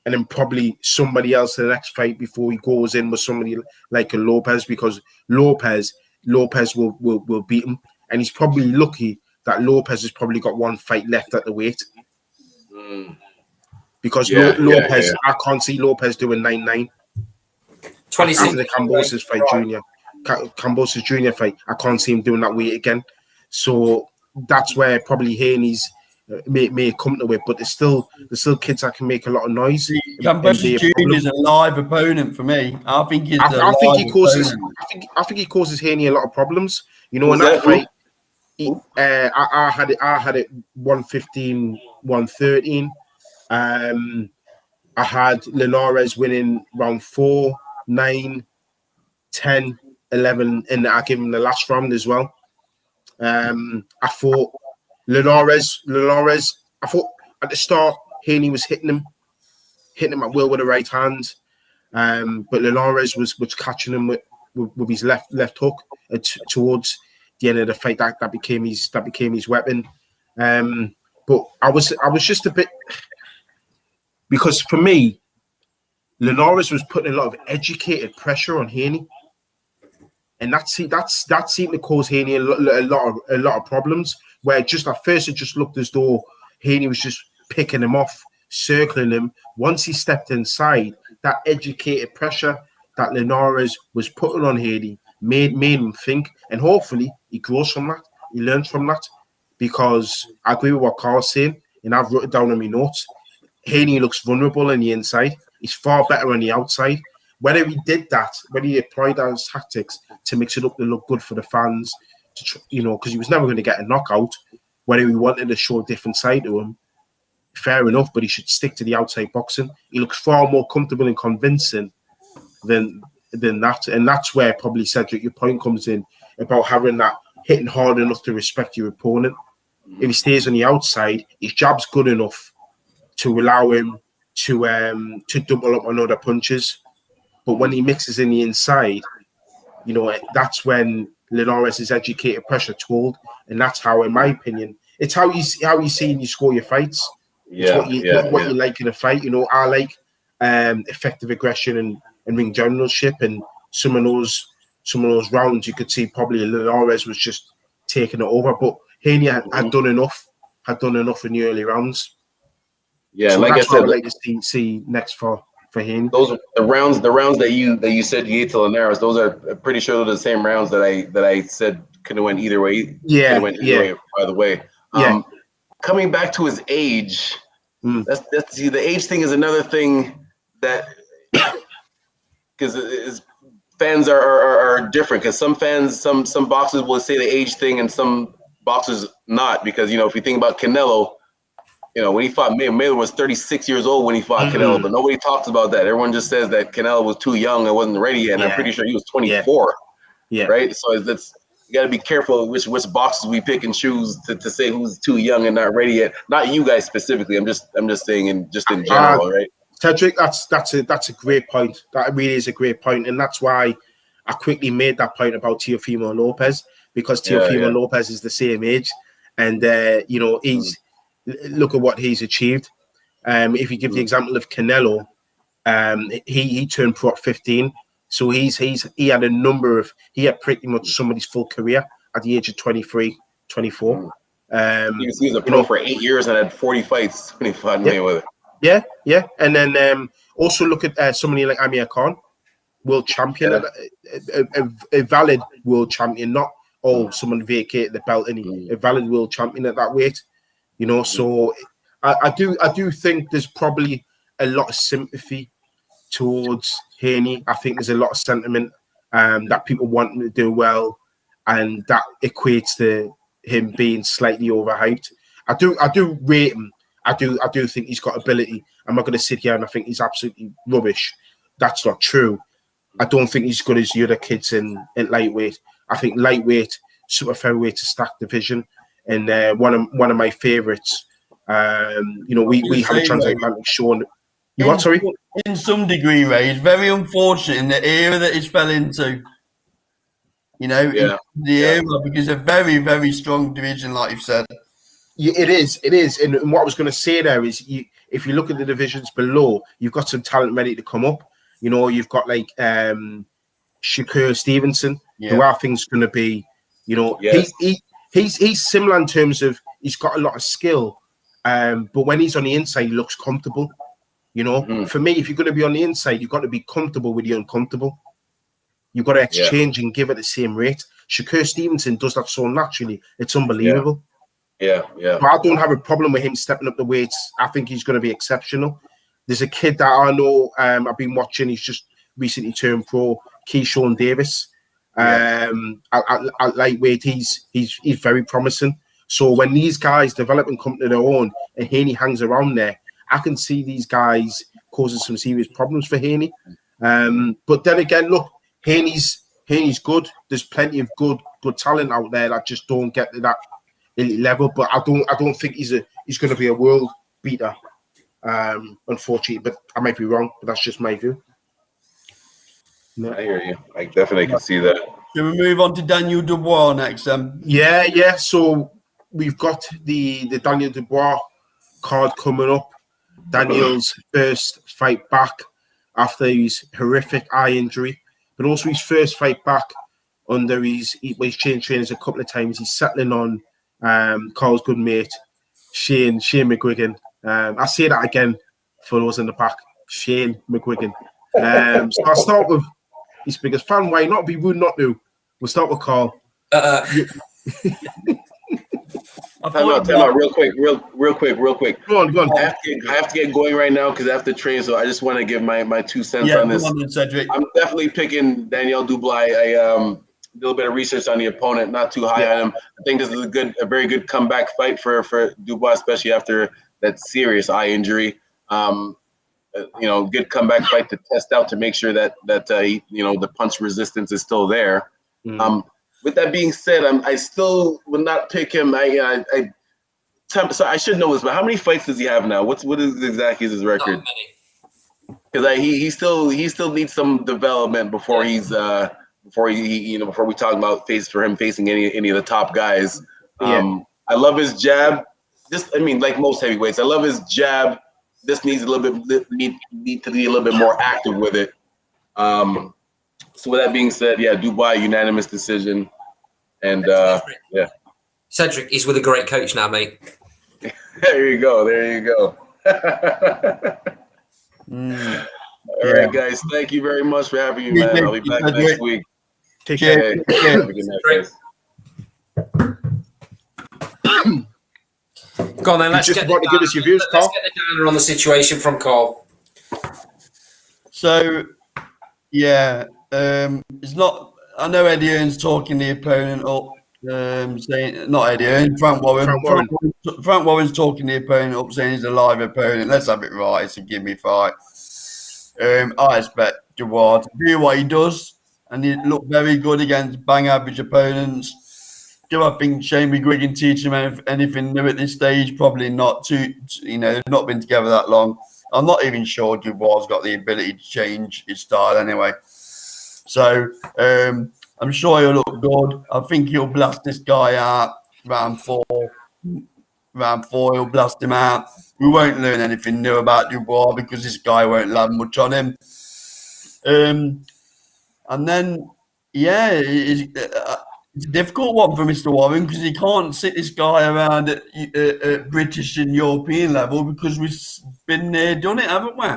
and then probably somebody else in the next fight before he goes in with somebody like a Lopez, because Lopez will beat him, and he's probably lucky that Lopez has probably got one fight left at the weight. Because Lopez, I can't see Lopez doing 9-9. 26 after the Cambosis fight, Cambosis Junior fight, I can't see him doing that weight again. So that's where probably Haney's may come to it, but there's still kids that can make a lot of noise. Cambosis Junior is a live opponent for me. I think he's. I think he causes Haney a lot of problems. You know, in that fight, I had it 115, 113. I had Linares winning round 4, 9, 10, 11, and I gave him the last round as well. I thought Linares, I thought at the start Haney was hitting him at will with the right hand, but Linares was catching him with his left hook towards the end of the fight. That became his weapon. But I was just a bit, because for me, Linares was putting a lot of educated pressure on Haney. And that seemed to cause Haney a lot of problems. Where just at first it just looked as though Haney was just picking him off, circling him. Once he stepped inside, that educated pressure that Linares was putting on Haney made him think. And hopefully he grows from that. He learns from that. Because I agree with what Carl's saying, and I've wrote it down in my notes. Haney looks vulnerable on the inside. He's far better on the outside. Whether he did that, whether he applied those tactics to mix it up to look good for the fans, you know, because he was never going to get a knockout, whether he wanted to show a different side to him, fair enough, but he should stick to the outside boxing. He looks far more comfortable and convincing than that. And that's where probably, Cedric, your point comes in about having that hitting hard enough to respect your opponent. If he stays on the outside, his jab's good enough to allow him to double up on other punches. But when he mixes in the inside, you know, that's when Linares' educated pressure told, and that's how, in my opinion, it's how you see and you score your fights. It's what you like in a fight. You know, I like effective aggression and ring generalship, and some of those rounds you could see probably Linares was just taking it over, but Haney had done enough in the early rounds. Yeah, so like that's I said, what I'd like to see next for for Haney. Those are the rounds that you said you gave to Linares. Those are pretty sure they're the same rounds that I said could have went either way. Could have went either way. By the way, coming back to his age, that's the age thing is another thing that because fans are different. Because some fans, some boxers will say the age thing, and some boxers not. Because if you think about Canelo. When he fought Mayweather was 36 years old when he fought Canelo, but nobody talks about that. Everyone just says that Canelo was too young and wasn't ready yet, and I'm pretty sure he was 24. Yeah. Right? So you got to be careful which boxes we pick and choose to say who's too young and not ready yet. Not you guys specifically. I'm just saying in general, right? Cedric, that's a great point. That really is a great point, and that's why I quickly made that point about Teofimo Lopez, because Teofimo Lopez is the same age, and he's look at what he's achieved. If you give the example of Canelo, he turned pro at 15, so he had pretty much somebody's full career at the age of 23, 24. He was a pro for 8 years and had 40 fights when he fought Mayweather. Yeah, and then also look at somebody like Amir Khan, world champion, a valid world champion, not someone vacated the belt, and a valid world champion at that weight. So I do think there's probably a lot of sympathy towards Haney. I think there's a lot of sentiment that people want him to do well, and that equates to him being slightly overhyped. I do rate him. I do think he's got ability. I'm not going to sit here and I think he's absolutely rubbish. That's not true. I don't think he's as good as the other kids in lightweight. I think lightweight, super featherweight, a stacked division. And one of my favourites, we have a transatlantic show. Sorry? In some degree, Ray, it's very unfortunate in the era that he's fell into. The era, because a very, very strong division, like you've said. Yeah, it is. And what I was going to say there is, if you look at the divisions below, you've got some talent ready to come up. You've got like Shakur Stevenson, who I think is going to be, He's similar in terms of he's got a lot of skill, but when he's on the inside, he looks comfortable. For me, if you're going to be on the inside, you've got to be comfortable with the uncomfortable. You've got to exchange and give at the same rate. Shakur Stevenson does that so naturally; it's unbelievable. Yeah. But I don't have a problem with him stepping up the weights. I think he's going to be exceptional. There's a kid that I know I've been watching. He's just recently turned pro, Keyshawn Davis. At lightweight, he's very promising. So when these guys develop and come to their own, and Haney hangs around there, I can see these guys causing some serious problems for Haney. But then again, look, Haney's good. There's plenty of good talent out there that just don't get to that elite level. But I don't think he's going to be a world beater. Unfortunately, but I might be wrong. But that's just my view. No. I hear you. I definitely can see that. Should we move on to Daniel Dubois next? Yeah. So we've got the Daniel Dubois card coming up. Daniel's first fight back after his horrific eye injury, but also his first fight back under he's changed trainers a couple of times. He's settling on Carl's good mate, Shane McGuigan. I'll say that again for those in the back. Shane McGuigan. So I'll start with his biggest fan. Why not? Be rude not to. We'll start with Carl. Time out, real quick. Go on. I have to get going right now because I have to train, so I just want to give my 2 cents on this. I'm definitely picking Daniel Dubois. I did a little bit of research on the opponent, not too high on him. I think this is a very good comeback fight for Dubois, especially after that serious eye injury. Good comeback fight to test out to make sure that the punch resistance is still there. With that being said, I still would not pick him. So I should know this, but how many fights does he have now? What is exactly his record? Because he still needs some development before before we talk about him facing any of the top guys. I love his jab. Like most heavyweights, I love his jab. This needs need to be a little bit more active with it. So with that being said, Dubois unanimous decision, and Cedric, he's with a great coach now, mate. There you go. All right, guys. Thank you very much for having me, man. I'll be back next week. Take care. Have a good night, guys. Go on then. Let's just get about to give us your views, Carl. Let's get the downer on the situation from Carl. So, yeah, it's not. I know Eddie Hearn's talking the opponent up, saying not Eddie Hearn, Frank Warren. Frank Warren's talking the opponent up, saying he's a live opponent. Let's have it right. It's a gimme fight. I expect Dubois to do what he does, and he looked very good against bang average opponents. Do I think Shane McGuigan can teach him anything new at this stage? Probably not. They've not been together that long. I'm not even sure Dubois got the ability to change his style anyway. So I'm sure he'll look good. I think he'll blast this guy out round four. Round four, he'll blast him out. We won't learn anything new about Dubois because this guy won't land much on him. And then, yeah, it's a difficult one for Mr. Warren because he can't sit this guy around at British and European level because we've been there, done it, haven't we?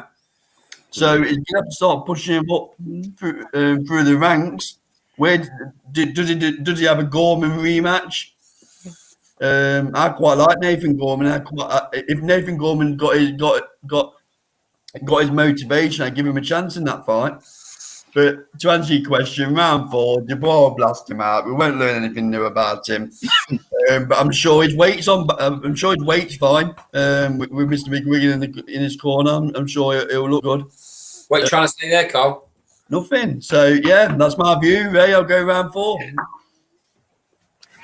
So he's going to have to start pushing him up through the ranks. Where does he have a Gorman rematch? I quite like Nathan Gorman. If Nathan Gorman got his motivation, I'd give him a chance in that fight. But to answer your question, round four, Dubois will blast him out. We won't learn anything new about him. But I'm sure his weight's on. I'm sure his weight's fine. With Mr. McGuigan in his corner, I'm sure he'll look good. What are you trying to say there, Carl? Nothing. So yeah, that's my view. Ray, I'll go round four.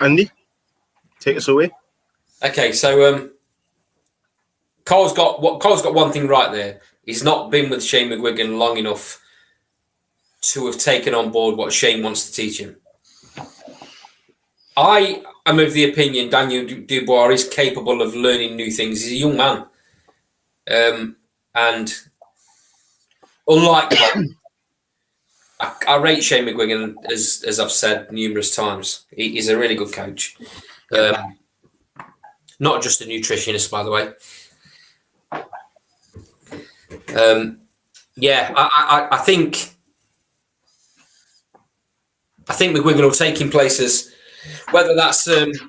Andy, take us away. Okay, so Carl's got one thing right there. He's not been with Shane McGuigan long enough to have taken on board what Shane wants to teach him. I am of the opinion Daniel Dubois is capable of learning new things. He's a young man. And unlike Carl, I rate Shane McGuigan, as I've said numerous times. He's a really good coach. Not just a nutritionist, by the way. I think McGuigan will take him places, whether that's anything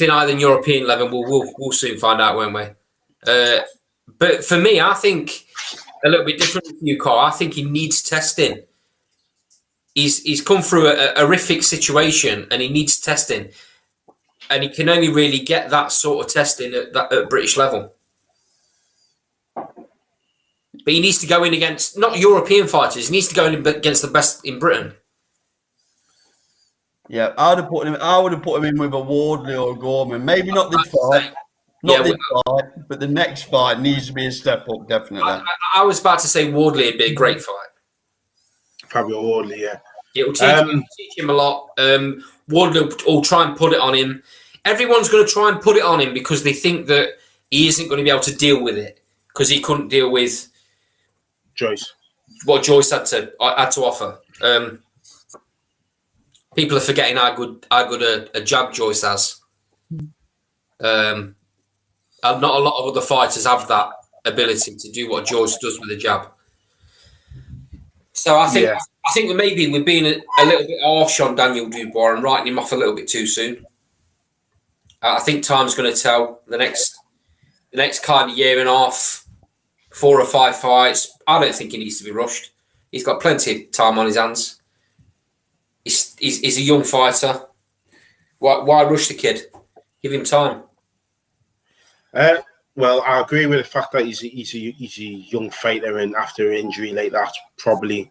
higher than European level. We'll soon find out, won't we? But for me, I think a little bit different from you, Carl. I think he needs testing. He's come through a horrific situation, and he needs testing, and he can only really get that sort of testing at British level. But he needs to go in against not European fighters. He needs to go in against the best in Britain. Yeah, I would have put him in with a Wardley or a Gorman. Maybe not this fight, but the next fight needs to be a step up, definitely. I was about to say Wardley would be a great fight. Probably Wardley, yeah. It will teach him a lot. Wardley will try and put it on him. Everyone's going to try and put it on him because they think that he isn't going to be able to deal with it because he couldn't deal with Joyce. What Joyce had to offer. People are forgetting how good a jab Joyce has. And not a lot of other fighters have that ability to do what Joyce does with a jab. So I think that maybe we're being a little bit harsh on Daniel Dubois and writing him off a little bit too soon. I think time's going to tell. The next kind of year and a half, 4 or 5 fights. I don't think he needs to be rushed. He's got plenty of time on his hands. He's a young fighter. Why rush the kid? Give him time. Well, I agree with the fact that he's a young fighter, and after an injury like that, probably,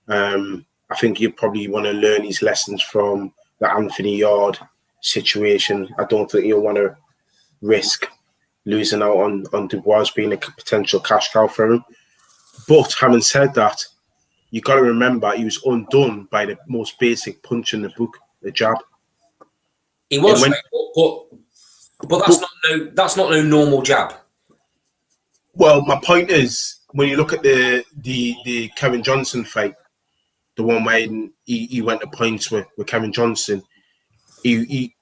I think you probably want to learn his lessons from the Anthony Yard situation. I don't think you'll want to risk losing out on Dubois being a potential cash cow for him. But having said that, you got to remember he was undone by the most basic punch in the book, the jab. He was, but that's not no normal jab. Well, my point is, when you look at the Kevin Johnson fight, the one where he went to points with Kevin Johnson, he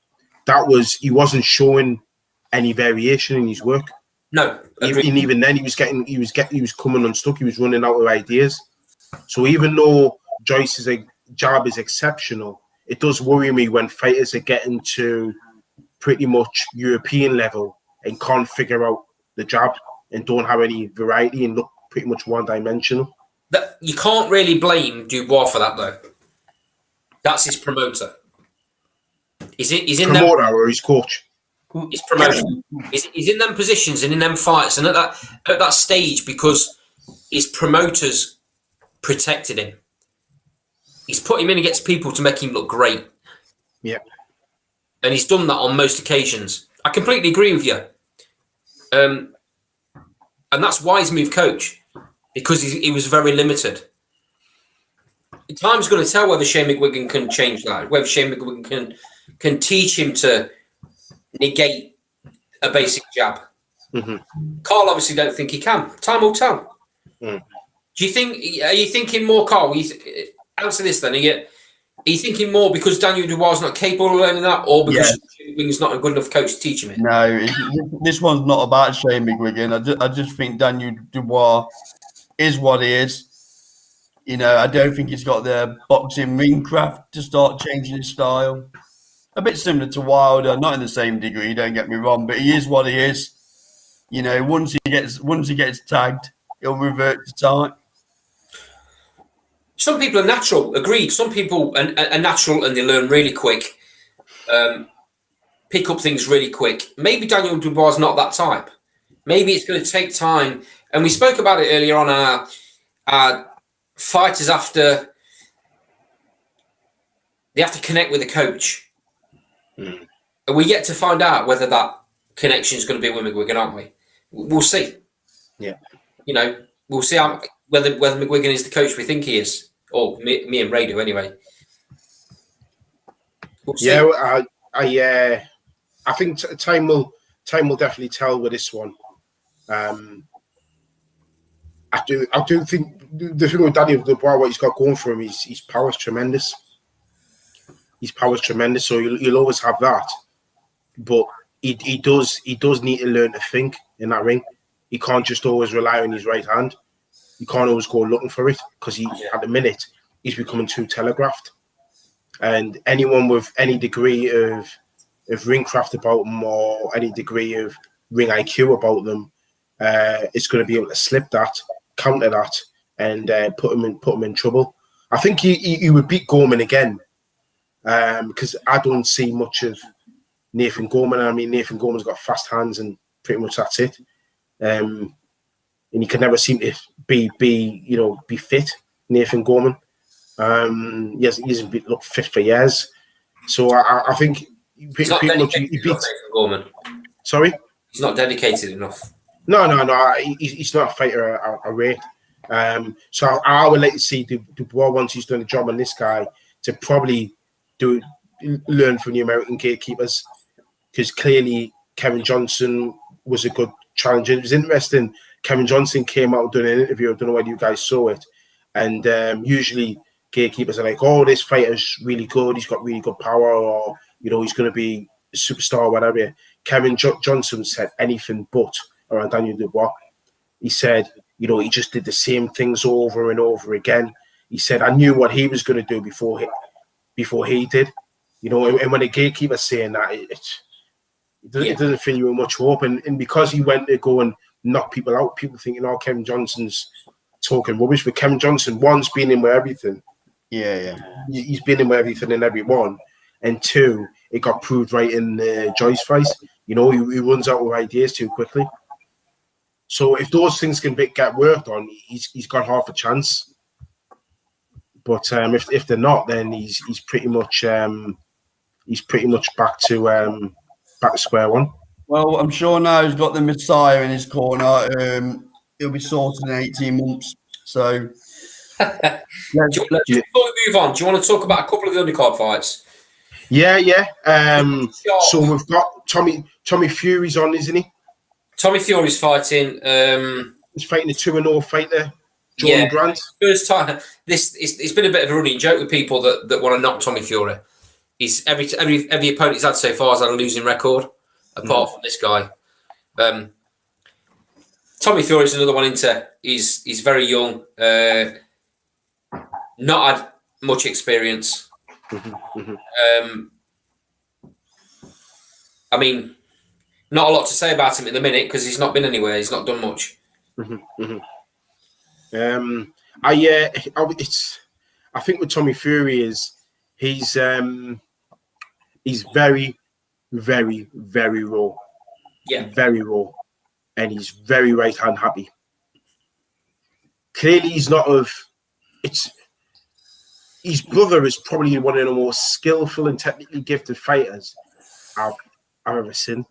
wasn't showing any variation in his work. No, and even then he was coming unstuck. He was running out of ideas. So even though Joyce's jab is exceptional, it does worry me when fighters are getting to pretty much European level and can't figure out the jab and don't have any variety and look pretty much one-dimensional. You can't really blame Dubois for that, though. That's his promoter. He's in promoter or his coach? His promoter. He's in them positions and in them fights and at that stage because his promoters protected him. He's put him in against people to make him look great. Yeah. And he's done that on most occasions. I completely agree with you. And that's why he's moved coach, because he was very limited. Time's going to tell whether Shane McGuigan can change that, whether Shane McGuigan can teach him to negate a basic jab. Mm-hmm. Carl obviously don't think he can. Time will tell. Mm. Are you thinking more, Carl? Answer this then. Are you thinking more because Daniel Dubois is not capable of learning that, or because Shane McGuigan's not a good enough coach to teach him it? No, this one's not about Shane McGuigan. I just think Daniel Dubois is what he is. You know, I don't think he's got the boxing ring craft to start changing his style. A bit similar to Wilder, not in the same degree, don't get me wrong, but he is what he is. You know, once he gets tagged, he'll revert to type. Some people are natural, agreed. Some people are natural and they learn really quick, pick up things really quick. Maybe Daniel Dubois is not that type. Maybe it's going to take time. And we spoke about it earlier on our fighters after they have to connect with the coach. Mm. And we yet to find out whether that connection is going to be with McGuigan, aren't we? We'll see. Yeah. You know, we'll see whether McGuigan is the coach we think he is. Or me and Ray do anyway. We'll see. Yeah, I think time will definitely tell with this one. I do think the thing with Daniel Dubois, what he's got going for him, his power's tremendous. His power's tremendous, so you'll always have that. But he does need to learn to think in that ring. He can't just always rely on his right hand. You can't always go looking for it because at the minute he's becoming too telegraphed. And anyone with any degree of ring craft about them or any degree of ring IQ about them is going to be able to slip that, counter that, and put him in trouble. I think he would beat Gorman again because I don't see much of Nathan Gorman. I mean, Nathan Gorman's got fast hands and pretty much that's it. And he can never seem to be fit, Nathan Gorman. He hasn't been fit for years. So I think he beats Nathan Gorman. Sorry? He's not dedicated enough. No. He's not a fighter I rate. So I would like to see Dubois, once he's done a job on this guy, to probably learn from the American gatekeepers, because clearly Kevin Johnson was a good challenger. It was interesting. Kevin Johnson came out doing an interview. I don't know whether you guys saw it. And usually gatekeepers are like, "Oh, this fighter's really good. He's got really good power, or he's going to be a superstar, or whatever." Kevin Johnson said anything but around Daniel Dubois. He said, he just did the same things over and over again. He said, "I knew what he was going to do before he did." And when a gatekeeper's saying that, it doesn't fill you with much hope. And because he went to go and knock people out, people thinking, "Oh, Kevin Johnson's talking rubbish." But Kevin Johnson, one's been in with everything. Yeah. He's been in with everything and everyone. And two, it got proved right in the Joyce fight. He runs out of ideas too quickly. So if those things can get worked on, he's got half a chance. But if they're not, then he's pretty much back to square one. Well, I'm sure now he's got the Messiah in his corner. He'll be sorted in 18 months. So, before we move on, do you want to talk about a couple of the undercard fights? Yeah. So we've got Tommy Fury's on, isn't he? Tommy Fury's fighting. He's fighting a 2-0 fighter, Jordan Brandt. First time. It's been a bit of a running joke with people that want to knock Tommy Fury. He's every opponent he's had so far has had a losing record, apart from this guy. Tommy Fury's another one into. He's very young, not had much experience. I mean, not a lot to say about him at the minute because he's not been anywhere. He's not done much. I think with Tommy Fury is he's very, very, very raw. Yeah, very raw, and he's very right hand happy. Clearly, he's not of. It's his brother is probably one of the more skillful and technically gifted fighters I've ever seen,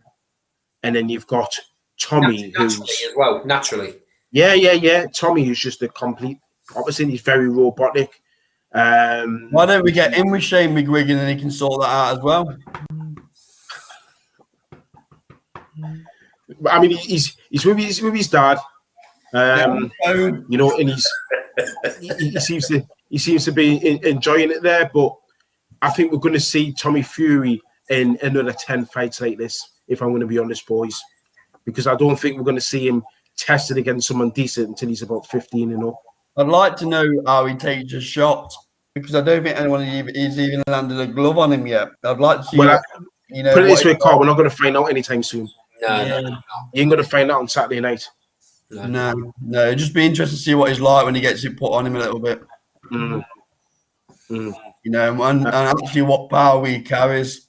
and then you've got Tommy, who's as well naturally. Yeah. Tommy is just a complete opposite. He's very robotic. Why don't we get in with Shane McGuigan and he can sort that out as well? I mean, he's with his dad, you know, and he seems to be enjoying it there. But I think we're going to see Tommy Fury in another 10 fights like this. If I'm going to be honest, boys, because I don't think we're going to see him tested against someone decent until he's about 15 and up. I'd like to know how he takes a shot because I don't think anyone has even landed a glove on him yet. I'd like to see. Well, put it this way, Carl, we're not going to find out anytime soon. No. You ain't going to find out on Saturday night. No. It'd just be interesting to see what he's like when he gets it put on him a little bit. You know, and actually what power he carries.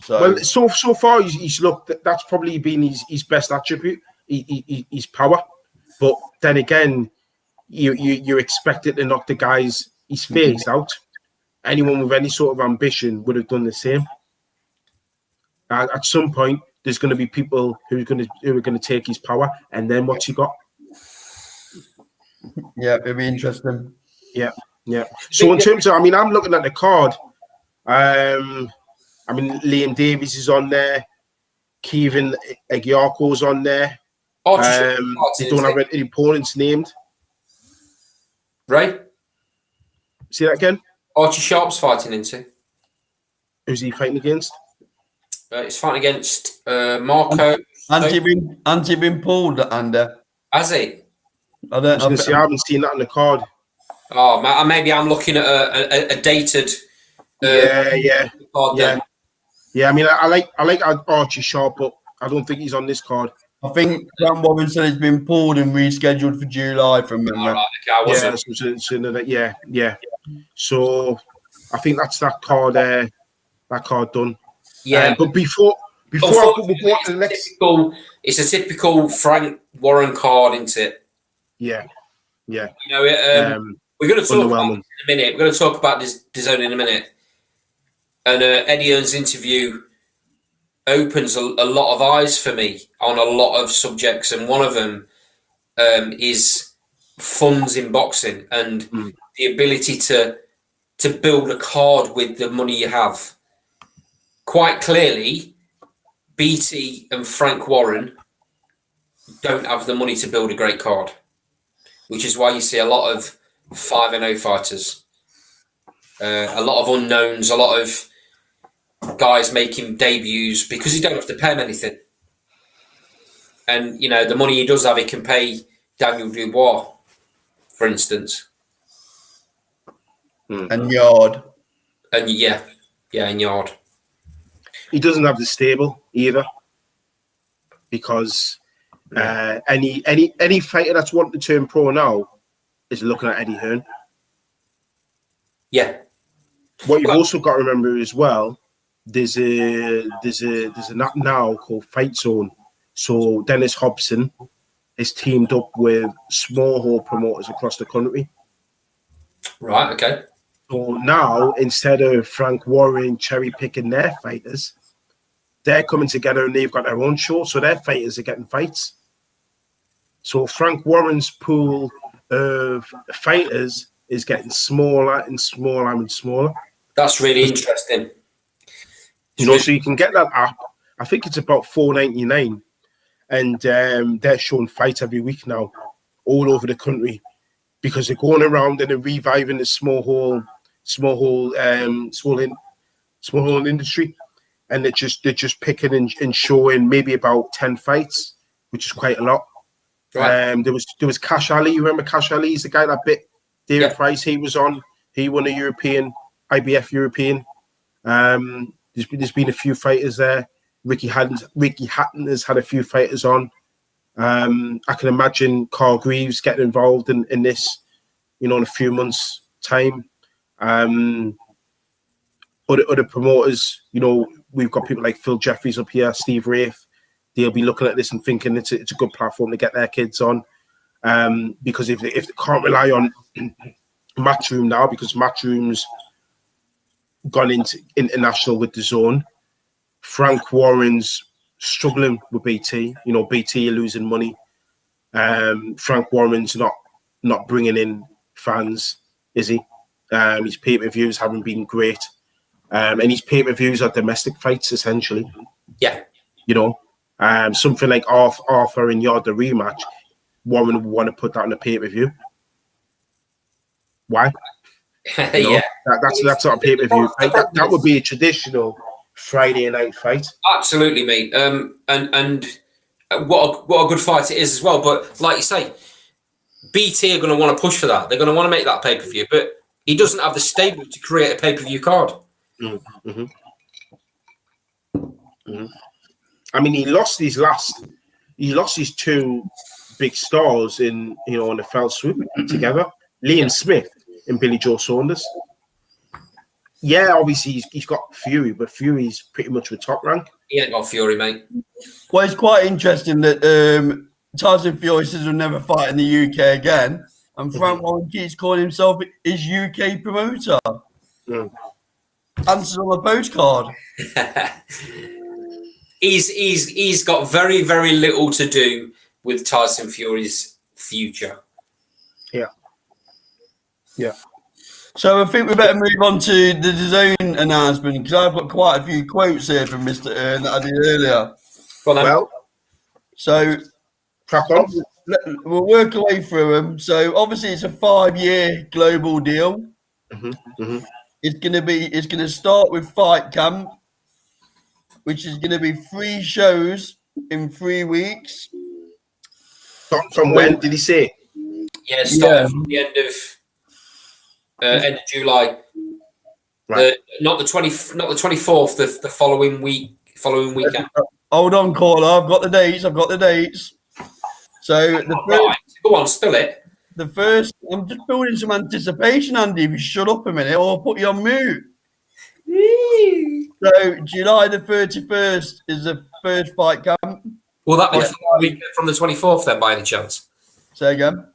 So, so far he's looked. That's probably been his best attribute, his power. But then again, you expect it to knock the guy's his face out. Anyone with any sort of ambition would have done the same. At some point, there's going to be people who are going to take his power, and then what's he got? Yeah, it'll be interesting. Yeah. So in terms of, I mean, I'm looking at the card. I mean, Liam Davies is on there. Kevin Aguiarco's on there. They don't have any opponents named. Right? See that again? Archie Sharp's fighting into. Who's he fighting against? He's fighting against Marco. Anti been pulled under. Has he? I don't know. I haven't seen that on the card. Oh, maybe I'm looking at a dated. Card then. Yeah. I mean, I like Archie Sharp, but I don't think he's on this card. I think Grant Robinson has been pulled and rescheduled for July from memory. Right, okay, yeah. So I think that's that card. That card done. Yeah, but before we go on to the next, it's a typical Frank Warren card, isn't it? Yeah. You know, we're going to talk about this in a minute. We're going to talk about this DAZN in a minute. And Eddie Hearn's interview opens a lot of eyes for me on a lot of subjects, and one of them is funds in boxing and the ability to build a card with the money you have. Quite clearly, BT and Frank Warren don't have the money to build a great card, which is why you see a lot of 5-0 fighters, a lot of unknowns, a lot of guys making debuts because he don't have to pay him anything. And, you know, the money he does have, he can pay Daniel Dubois, for instance. And Yard. And and Yard. He doesn't have the stable either, because any fighter that's wanting to turn pro now is looking at Eddie Hearn. Yeah. What you've also got to remember as well, there's an app now called Fight Zone. So Dennis Hobson is teamed up with small hall promoters across the country. Right. Okay. So now, instead of Frank Warren cherry picking their fighters, they're coming together and they've got their own show. So their fighters are getting fights. So Frank Warren's pool of fighters is getting smaller and smaller and smaller. That's really interesting. You know, so you can get that app. I think it's about $4.99, and they're showing fights every week now, all over the country, because they're going around and they're reviving the small hall industry, and they're just picking and showing maybe about 10 fights which is quite a lot. Right. There was Cash Ali. You remember Cash Ali? He's the guy that bit David Price. He was on. He won a European, IBF European. There's been a few fighters there. Ricky Hatton has had a few fighters on. I can imagine Carl Greaves getting involved in this, in a few months' time. Other promoters, we've got people like Phil Jeffries up here, Steve Rafe. They'll be looking at this and thinking it's a good platform to get their kids on. Because if they can't rely on Matchroom now, because Matchroom's gone into international with DAZN, Frank Warren's struggling with BT. BT are losing money. Frank Warren's not bringing in fans, is he? His pay-per-views haven't been great. And his pay-per-views are domestic fights, essentially. Yeah. Something like Arthur and Yard, the rematch, Warren would want to put that on a pay-per-view. Why? Yeah. That's not a pay-per-view fight. That would be a traditional Friday night fight. Absolutely, mate. And what a good fight it is as well. But like you say, BT are going to want to push for that. They're going to want to make that pay-per-view. But he doesn't have the stable to create a pay-per-view card. Mm-hmm. Mm-hmm. I mean, he lost his two big stars in a fell swoop together. Liam Smith and Billy Joe Saunders. Yeah, obviously he's got Fury, but Fury's pretty much with top rank. He ain't got Fury, mate. Well, it's quite interesting that Tyson Fury says he'll never fight in the UK again, and Frank Warren keeps calling himself his UK promoter. Answers on the postcard. He's got very, very little to do with Tyson Fury's future. Yeah. So I think we better move on to the DAZN announcement, because I've got quite a few quotes here from Mr. Hearn that I did earlier. Well, so crack on. We'll work our way through them. So obviously it's a 5-year global deal. It's going to start with Fight Camp, which is going to be 3 shows in 3 weeks. From when did he say? Yeah, start from the end of July. Right. Not the 24th. The following weekend. Hold on, caller. I've got the dates. So Go on, spill it. The first, I'm just building some anticipation, Andy. If you shut up a minute, or I'll put you on mute. So July the 31st is the first Fight Camp. Will that be the following weekend from the 24th then, by any chance? Say again.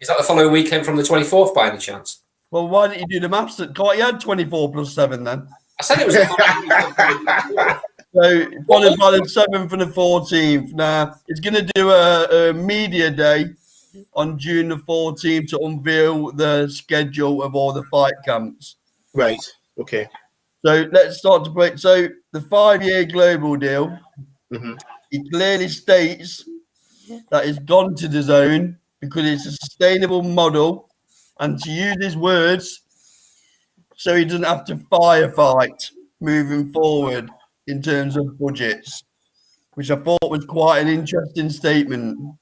Is that the following weekend from the 24th by any chance? Well, why didn't you do the maths? Can't you add 24 plus 7 then? I said it was the following weekend. So followed by the 7th and the 14th. Now it's going to do a media day on June the 14th to unveil the schedule of all the fight camps. Right. Okay. So let's start to break. So the 5-year global deal, it clearly states that it's gone to DAZN because it's a sustainable model, and to use his words, so he doesn't have to firefight moving forward in terms of budgets, which I thought was quite an interesting statement.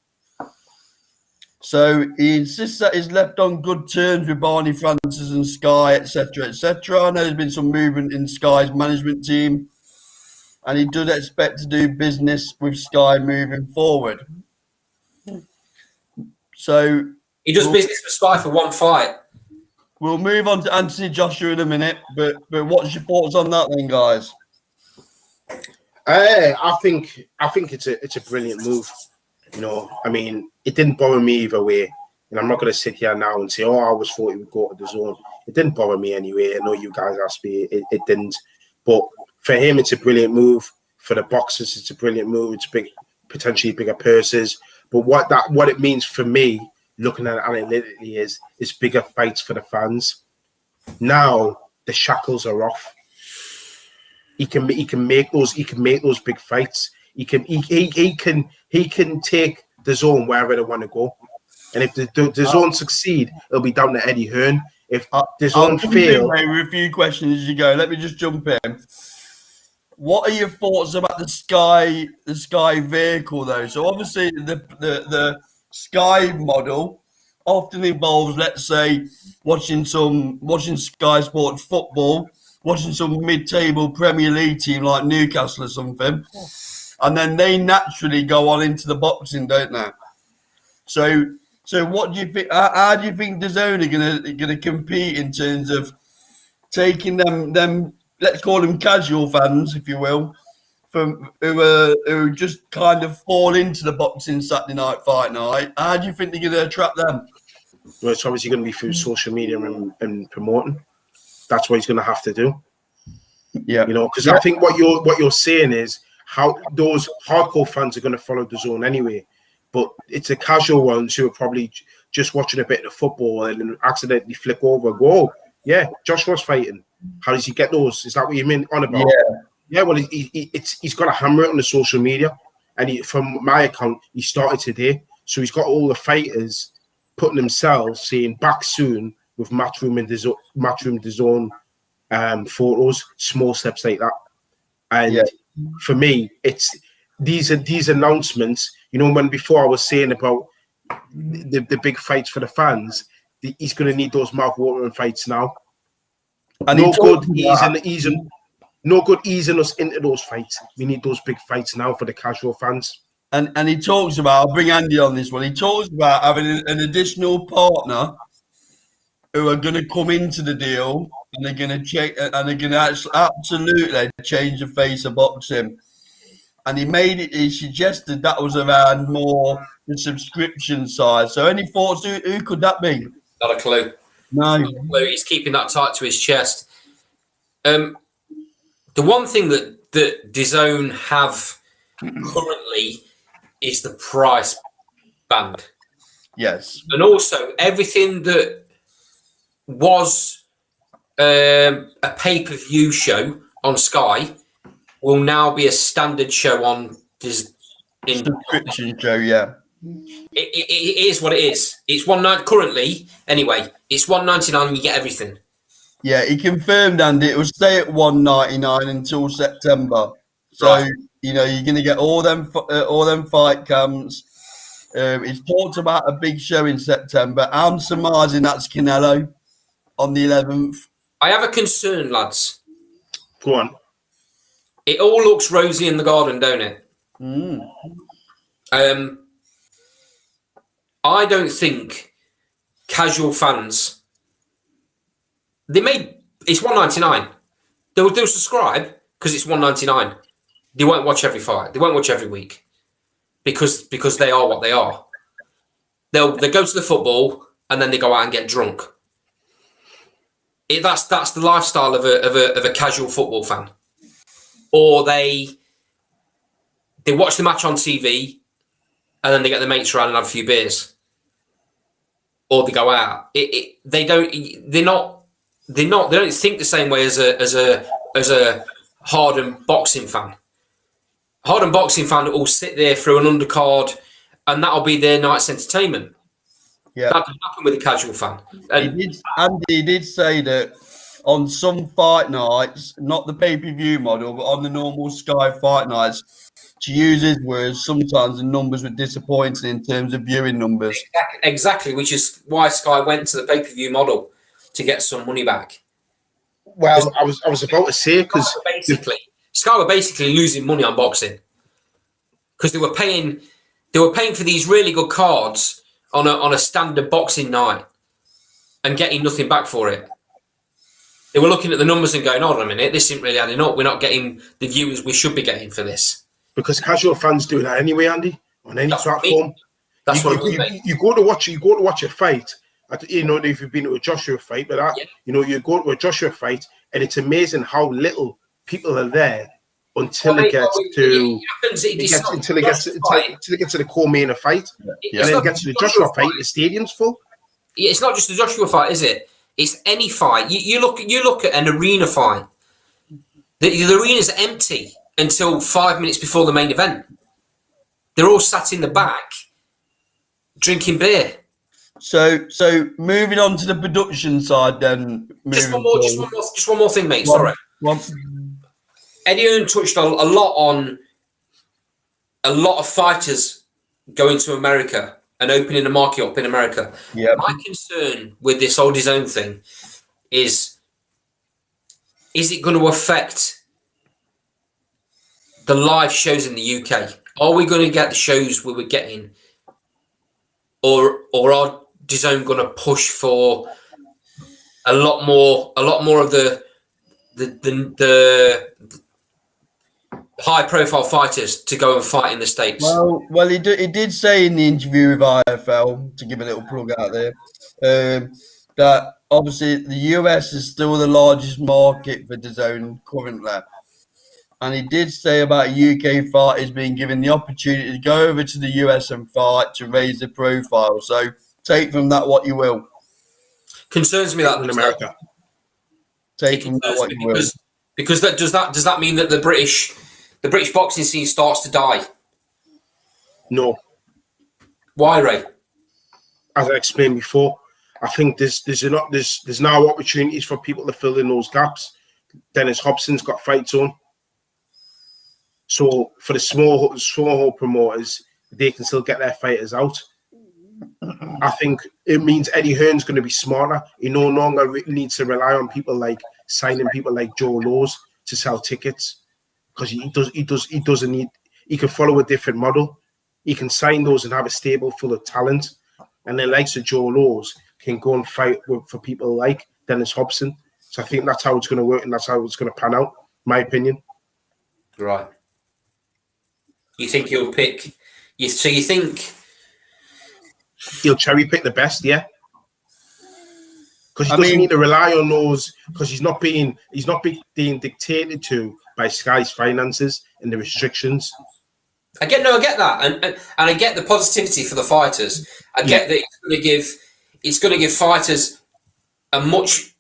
So he insists that he's left on good terms with Barney Francis and Sky, etc., etc. I know there's been some movement in Sky's management team, and he does expect to do business with Sky moving forward. So he does business with Sky for one fight. We'll move on to Anthony Joshua in a minute, but what's your thoughts on that then, guys? I think it's a brilliant move. I mean, it didn't bother me either way. And I'm not going to sit here now and say, I always thought he would go to DAZN. It didn't bother me anyway. I know you guys asked me. It didn't. But for him, it's a brilliant move. For the boxers, it's a brilliant move. It's potentially bigger purses. But what it means for me, looking at it analytically, is bigger fights for the fans. Now the shackles are off. He can make those big fights. He can take DAZN wherever they want to go. And if the DAZN succeed, it'll be down to Eddie Hearn. If DAZN fail, with a few questions as you go. Let me just jump in. What are your thoughts about the Sky vehicle though? So obviously the Sky model often involves, let's say, watching Sky Sports football, watching some mid-table Premier League team like Newcastle or something, and then they naturally go on into the boxing, don't they? So what do you think? How do you think DAZN are gonna compete in terms of taking them? Let's call them casual fans, if you will, from who just kind of fall into the boxing Saturday night fight night. How do you think they're going to attract them? Well, it's obviously going to be through social media and promoting. That's what he's going to have to do. Yeah, because I think what you're saying is how those hardcore fans are going to follow DAZN anyway, but it's the casual ones who are probably just watching a bit of football and accidentally flick over and go, oh, yeah, Joshua's fighting. How does he get those? Is that what you mean on about? Yeah. Well, he's got to hammer it on the social media, and from my account, he started today. So he's got all the fighters putting themselves saying back soon with Matchroom DAZN photos, small steps like that. And for me, it's these announcements. When before I was saying about the big fights for the fans, he's going to need those mouth-watering fights now. And no good easing us into those fights. We need those big fights now for the casual fans. And he talks about, I'll bring Andy on this one. He talks about having an additional partner who are going to come into the deal and they're going to check and they're going to absolutely change the face of boxing. And he suggested that was around more the subscription side. So any thoughts? Who could that be? Not a clue. No. He's keeping that tight to his chest. The one thing that DAZN have currently is the price band. Yes. And also everything that was a pay-per-view show on Sky will now be a standard show on subscription show, yeah. It is what it is. It's $1.99 currently. Anyway, it's $1.99 and you get everything. Yeah, he confirmed, Andy, it will stay at $1.99 until September. So you're going to get all them fight camps. He's talked about a big show in September. I'm surmising that's Canelo on the 11th. I have a concern, lads. Go on. It all looks rosy in the garden, don't it? I don't think casual fans. It's $1.99. They'll subscribe because it's $1.99. They won't watch every fight. They won't watch every week because they are what they are. They go to the football and then they go out and get drunk. That's the lifestyle of a casual football fan. Or they watch the match on TV and then they get their mates around and have a few beers. Or they go out. They don't think the same way as a hardened boxing fan. Hardened boxing fan will sit there through an undercard and that'll be their night's entertainment. Yeah. That doesn't happen with a casual fan. He did say that on some fight nights, not the pay-per-view model, but on the normal Sky fight nights, to use his words, sometimes the numbers were disappointing in terms of viewing numbers. Exactly, which is why Sky went to the pay-per-view model to get some money back. Well, I was about to say because Sky were basically losing money on boxing because they were paying for these really good cards on a standard boxing night and getting nothing back for it. They were looking at the numbers and going, hold on a minute, this isn't really adding up. We're not getting the viewers we should be getting for this. Because casual fans do that anyway, Andy, on any platform. That's what I mean. You go to watch a fight. If you've been to a Joshua fight, but you go to a Joshua fight, and it's amazing how little people are there until it gets to the core main fight, and then it gets to the Joshua fight. The stadium's full. It's not just the Joshua fight, is it? It's any fight. You look at an arena fight. The arena's empty until 5 minutes before the main event. They're all sat in the back drinking beer. So moving on to the production side, then. Just one more thing, mate. Sorry. Eddie Hearn touched a lot on a lot of fighters going to America and opening the market up in America. Yeah. My concern with this old DAZN thing is it going to affect the live shows in the UK? Are we going to get the shows we were getting, or are DAZN going to push for a lot more of the high profile fighters to go and fight in the States? Well, he did say in the interview with IFL, to give a little plug out there, that obviously the US is still the largest market for DAZN currently. And he did say about UK fighters being given the opportunity to go over to the US and fight to raise their profile. So take from that what you will. Concerns me that in America. Take from that what you will. Because does that mean that the British boxing scene starts to die? No. Why, Ray? As I explained before, I think there's now opportunities for people to fill in those gaps. Dennis Hobson's got fights on. So for the small promoters, they can still get their fighters out. I think it means Eddie Hearn's going to be smarter. He no longer needs to rely on people like signing people like Joe Laws to sell tickets, because he doesn't need. He can follow a different model. He can sign those and have a stable full of talent, and then likes of Joe Laws can go and fight for people like Dennis Hobson. So I think that's how it's going to work, and that's how it's going to pan out. My opinion. Right. You think he'll pick? So you think he'll cherry pick the best? Yeah. Because he doesn't need to rely on those. Because he's not being dictated to by Sky's finances and the restrictions. I get that, and I get the positivity for the fighters. I get that it's going to give fighters a much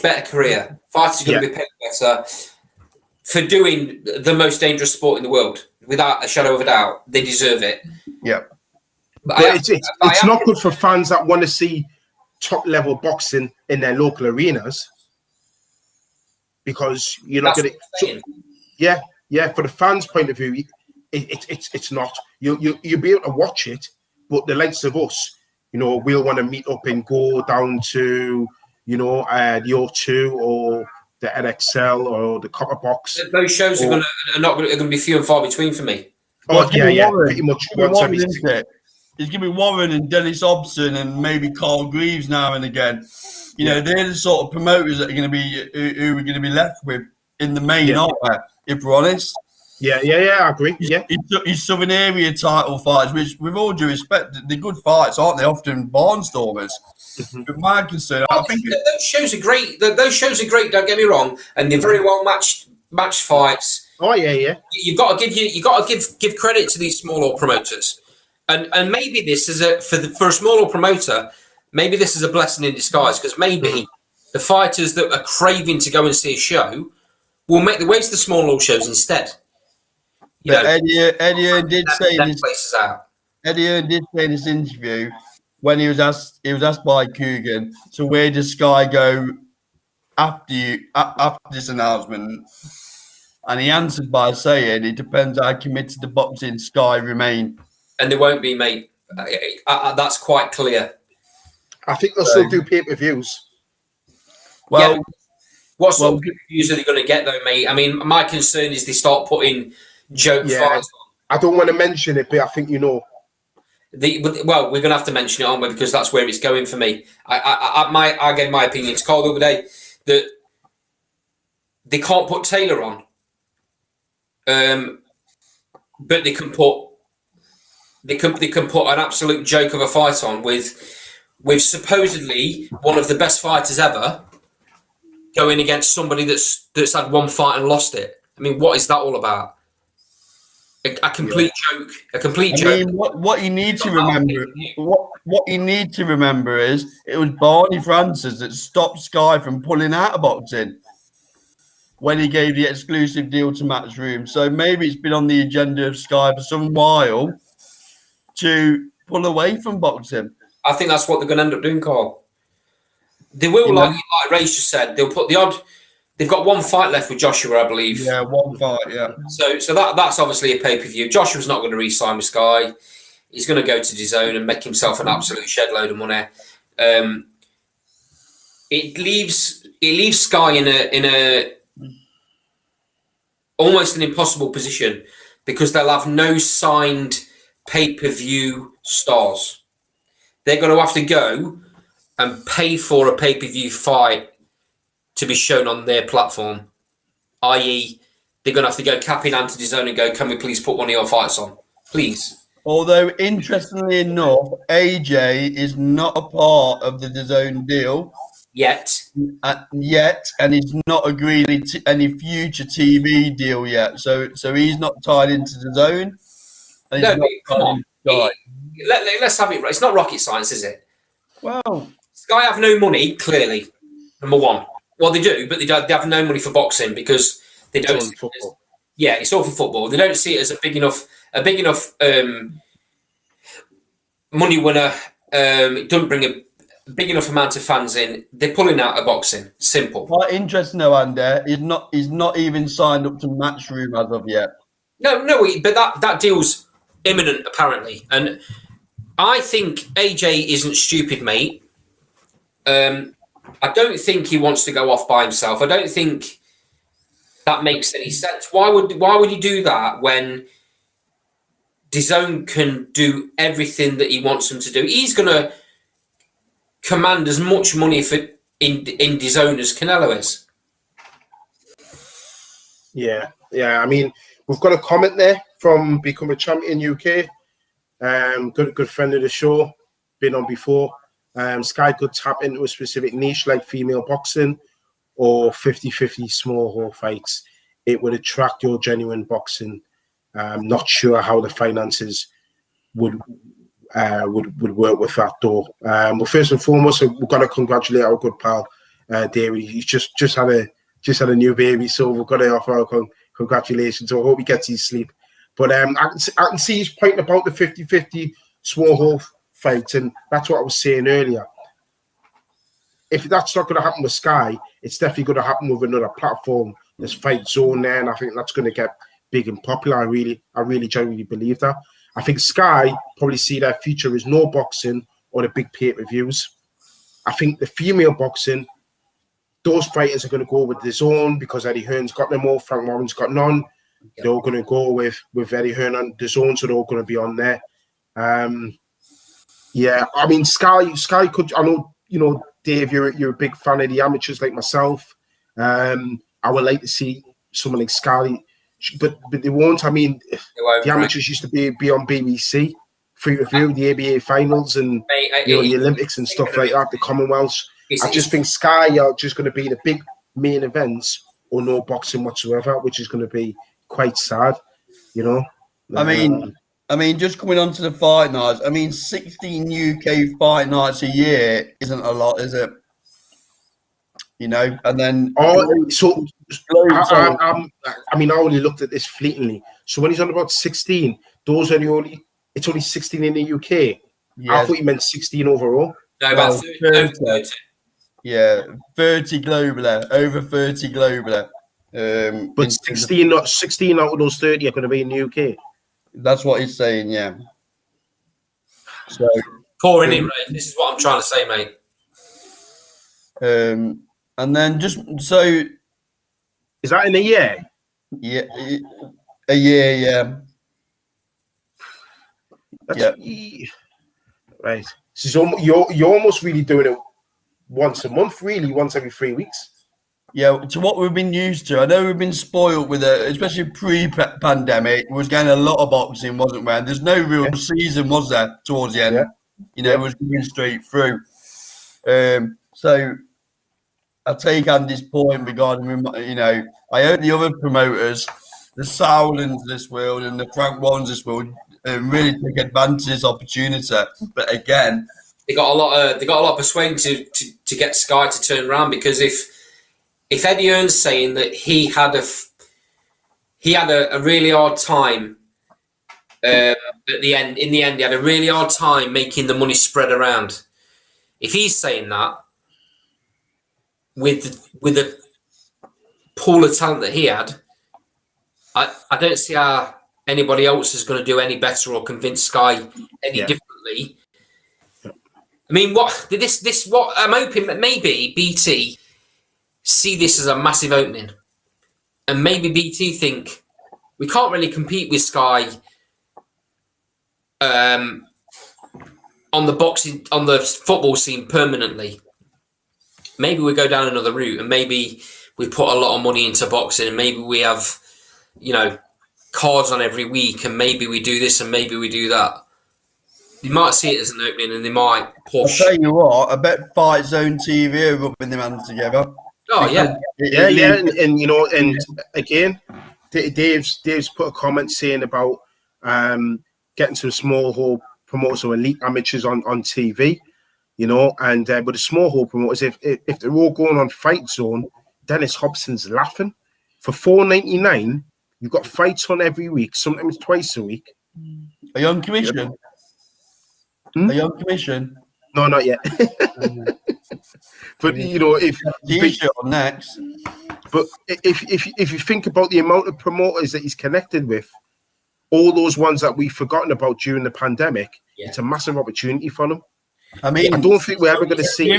better career. Fighters are going to be paid better for doing the most dangerous sport in the world, without a shadow of a doubt. They deserve it. Yeah, but it's not good for fans that want to see top level boxing in their local arenas, because you're not going to. For the fans' point of view, it's not. You'll be able to watch it, but the likes of us, we'll want to meet up and go down to the O2 or the NXL or the Copper Box. Those shows are going to be few and far between for me. Oh pretty much once every 6 months. It's going to be Warren and Dennis Hobson and maybe Carl Greaves now and again. They're the sort of promoters that are going to be who we're going to be left with in the main, aren't they? If we're honest. Yeah, I agree. His Southern Area title fights, which, with all due respect, they're good fights, aren't they? Often barnstormers. But my concern, I think those shows are great. Those shows are great. Don't get me wrong, and they're very well matched fights. Oh yeah. You've got to give credit to these smaller promoters, and maybe this is for a smaller promoter. Maybe this is a blessing in disguise, because maybe the fighters that are craving to go and see a show will make the way to the smaller shows instead. Eddie Hearn did say in this interview, when he was asked by Coogan, so where does Sky go after this announcement? And he answered by saying it depends how committed to boxing Sky remain. And they won't be, mate. That's quite clear. I think they'll still do pay-per-views. Well, what sort of pay-per-views are they going to get, though, mate? I mean, my concern is they start putting joke fights on. I don't want to mention it, but I think we're going to have to mention it, aren't we? Because that's where it's going for me. I gave my opinion to Carl the other day that they can't put Taylor on, but they can put an absolute joke of a fight on with supposedly one of the best fighters ever going against somebody that's had one fight and lost it. I mean, what is that all about? A complete joke. A complete joke. I mean, what you need to remember, what you need to remember is it was Barney Francis that stopped Sky from pulling out of boxing when he gave the exclusive deal to Matchroom. So maybe it's been on the agenda of Sky for some while to pull away from boxing. I think that's what they're going to end up doing, Carl. They will, like Ray just said, they'll put the They've got one fight left with Joshua, I believe. Yeah, one fight. Yeah. So that's obviously a pay-per-view. Joshua's not going to re-sign with Sky. He's going to go to DAZN and make himself an absolute shed load of money. It leaves Sky in a almost an impossible position because they'll have no signed pay-per-view stars. They're going to have to go and pay for a pay-per-view fight to be shown on their platform, i.e., they're going to have to go cap in hand to DAZN and go, can we please put one of your fights on? Please. Although, interestingly enough, AJ is not a part of the DAZN deal Yet. and he's not agreed any future TV deal yet. So he's not tied into DAZN. No, but come on. Let's have it right. It's not rocket science, is it? Well, Sky have no money, clearly, number one. Well, they do, but they have no money for boxing because they don't. It's all football. Yeah, it's all for football. They don't see it as a big enough money winner. It doesn't bring a big enough amount of fans in. They're pulling out of boxing. Simple. quite interesting though, Andy. He's not even signed up to Matchroom as of yet. No, but that deal's imminent apparently, and I think AJ isn't stupid, mate. I don't think he wants to go off by himself. I don't think that makes any sense. Why would he do that when DAZN can do everything that he wants them to do? He's going to command as much money in DAZN as Canelo is. Yeah. I mean, we've got a comment there from Become a Champion UK. Good friend of the show, been on before. Sky could tap into a specific niche like female boxing or 50-50 small hall fights. It would attract your genuine boxing. Not sure how the finances would work with that though. Well, first and foremost, we've got to congratulate our good pal David. He's just had a new baby, so we've got to offer our congratulations. So I hope he gets his sleep. But I can see his point about the 50-50 small hall fight, and that's what I was saying earlier. If that's not going to happen with Sky, it's definitely going to happen with another platform. There's Fight Zone there, and I think that's going to get big and popular. I really genuinely believe that. I think Sky probably see their future as no boxing or the big pay-per-views. I think the female boxing, those fighters are going to go with DAZN because Eddie Hearn's got them all. Frank Warren's got none. They're all going to go with Eddie Hearn and DAZN, so they're all going to be on there. Yeah, I mean, Sky could. I know, Dave, you're a big fan of the amateurs like myself. I would like to see someone like Sky, but they won't. I mean, the amateurs used to be on BBC, free review, the ABA finals, and the Olympics and stuff like that, the Commonwealths. I just think Sky are just going to be the big main events or no boxing whatsoever, which is going to be quite sad, I mean, just coming on to the fight nights. I mean, 16 UK fight nights a year isn't a lot, is it? And then I only looked at this fleetingly. So when he's on about 16, it's only 16 in the UK. Yeah. I thought you meant 16 overall. No, about 30. Yeah, 30 globally, over 30 globally. But 16 out of those 30 are going to be in the UK. That's what he's saying, yeah. So pouring in, mate. This is what I'm trying to say, mate. And then just so, is that in a year? Yeah, a year, yeah. Right. So you're almost really doing it once a month, really, once every 3 weeks. Yeah, to what we've been used to. I know we've been spoiled with it, especially pre-pandemic. We was getting a lot of boxing, wasn't we? And there's no real season, was there, towards the end? Yeah. It was going straight through. So I take Andy's point regarding, I hope the other promoters, the Sowlands of this world and the Frank Warrens of this world, really take advantage of this opportunity. But again, they got a lot of persuading to get Sky to turn around, because if Eddie Hearn's saying that he had a really hard time in the end he had a really hard time making the money spread around. If he's saying that with pool of talent that he had, I don't see how anybody else is going to do any better or convince Sky any differently. I mean, what I'm hoping that maybe BT see this as a massive opening, and maybe BT think we can't really compete with Sky on the football scene permanently. Maybe we go down another route, and maybe we put a lot of money into boxing, and maybe we have, cards on every week, and maybe we do this and maybe we do that. You might see it as an opening, and they might push. I'll tell you what, I bet Fight Zone TV are rubbing their hands together. Oh yeah, and again, Dave's put a comment saying about getting some small hall promoters or elite amateurs on TV, and but the small hall promoters, if they're all going on Fight Zone, Dennis Hobson's laughing. For $4.99, you've got fights on every week, sometimes twice a week. Are you on commission? Are you on commission? No, not yet. But if on next. But if you think about the amount of promoters that he's connected with, all those ones that we've forgotten about during the pandemic, it's a massive opportunity for them. I mean, I don't think we're ever going to see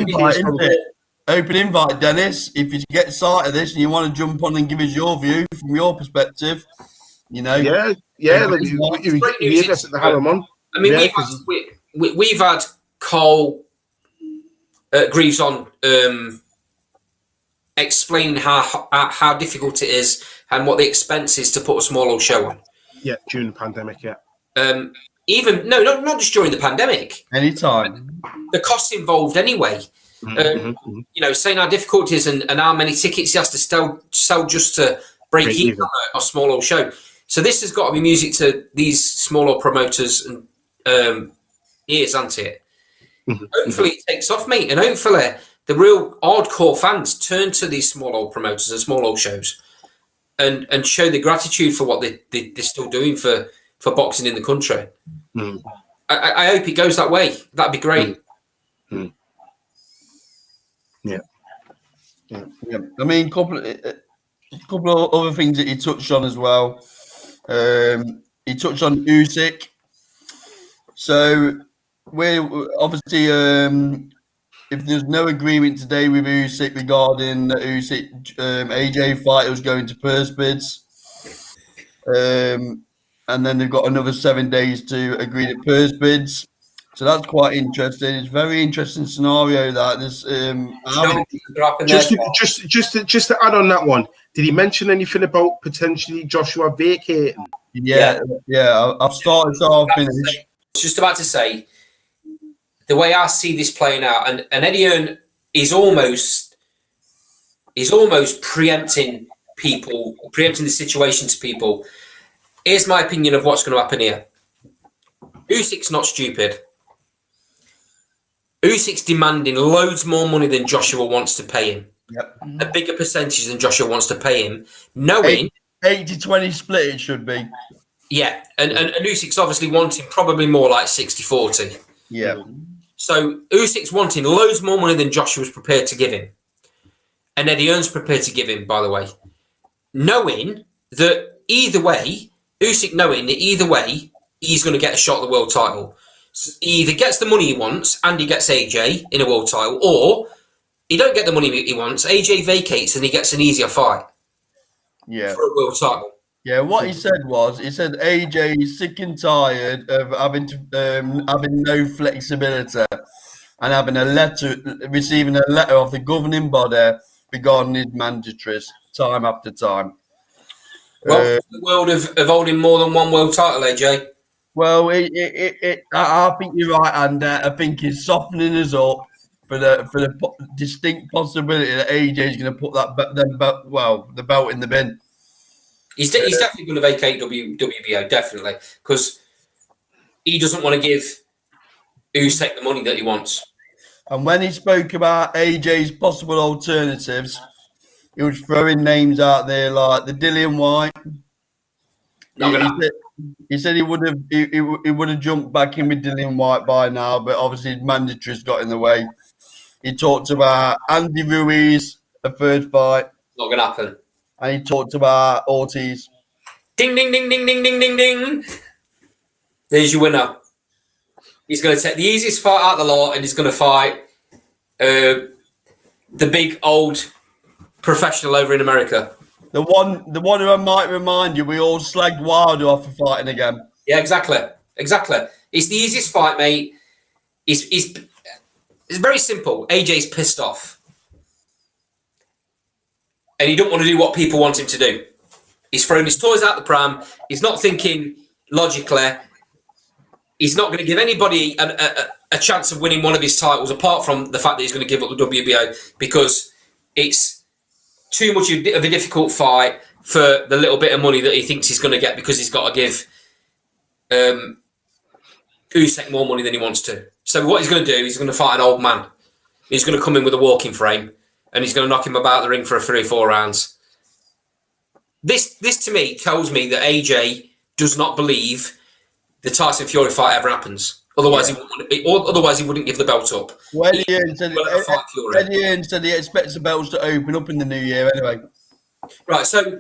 open invite, Dennis. If you get sight of this and you want to jump on and give us your view from your perspective, we'd be interested to have him on. I mean, we've had Cole Greaves on explaining how difficult it is and what the expense is to put a small old show on. Yeah, during the pandemic, not just during the pandemic. Anytime. The costs involved anyway. Saying how difficult it is and how many tickets he has to sell just to break even on a small old show. So this has got to be music to these smaller promoters and ears, hasn't it? Hopefully it takes off, mate, and hopefully the real hardcore fans turn to these small old promoters and small old shows and show the gratitude for what they're still doing for boxing in the country. I hope it goes that way. That'd be great. Yeah. I mean, couple of other things that he touched on as well. He touched on Usyk. So we're obviously, if there's no agreement today with Usyk regarding the Usyk AJ fight, it was going to purse bids. And then they've got another 7 days to agree to purse bids. So that's quite interesting. It's a very interesting scenario that there's just to add on that one. Did he mention anything about potentially Joshua vacating? Yeah. I've started, so I'll finish. I was just about to say, the way I see this playing out, and Eddie Hearn is almost preempting the situation to people. Here's my opinion of what's going to happen here. Usyk's not stupid. Usyk's demanding loads more money than Joshua wants to pay him. Yep. A bigger percentage than Joshua wants to pay him, knowing 80-20 split it should be. Yeah, and Usyk's obviously wanting probably more like 60-40. Yeah. So Usyk's wanting loads more money than Joshua's prepared to give him. And Eddie Hearn's prepared to give him, by the way. Knowing that either way, Usyk knowing that either way, he's going to get a shot at the world title. So he either gets the money he wants and he gets AJ in a world title, or he don't get the money he wants, AJ vacates and he gets an easier fight. Yeah. For a world title. Yeah, what he said AJ is sick and tired of having no flexibility and receiving a letter of the governing body regarding his mandatories time after time. Well, the world of holding more than one world title, AJ. Well, I think you're right, and I think he's softening us up for the distinct possibility that AJ is going to put the belt in the bin. He's definitely going to vacate WBO, definitely, because he doesn't want to give Usyk the money that he wants. And when he spoke about AJ's possible alternatives, he was throwing names out there like the Dillian White. He said he would have jumped back in with Dillian White by now, but obviously his mandatories got in the way. He talked about Andy Ruiz, a third fight. Not going to happen. And he talked about Ortiz. Ding, ding, ding, ding, ding, ding, ding, ding. There's your winner. He's going to take the easiest fight out of the lot, and he's going to fight the big old professional over in America. The one who I might remind you, we all slagged Wilder off for fighting again. Yeah, exactly. It's the easiest fight, mate. It's very simple. AJ's pissed off. And he don't want to do what people want him to do. He's throwing his toys out the pram. He's not thinking logically. He's not going to give anybody a chance of winning one of his titles, apart from the fact that he's going to give up the WBO, because it's too much of a difficult fight for the little bit of money that he thinks he's going to get, because he's got to give Usyk more money than he wants to. So what he's going to do, he's going to fight an old man. He's going to come in with a walking frame, and he's going to knock him about the ring for 3 or 4 rounds. This to me tells me that AJ does not believe the Tyson Fury fight ever happens. Otherwise, he wouldn't give the belt up. Well, Eddie Hearn said he expects the belts to open up in the new year anyway. Right, so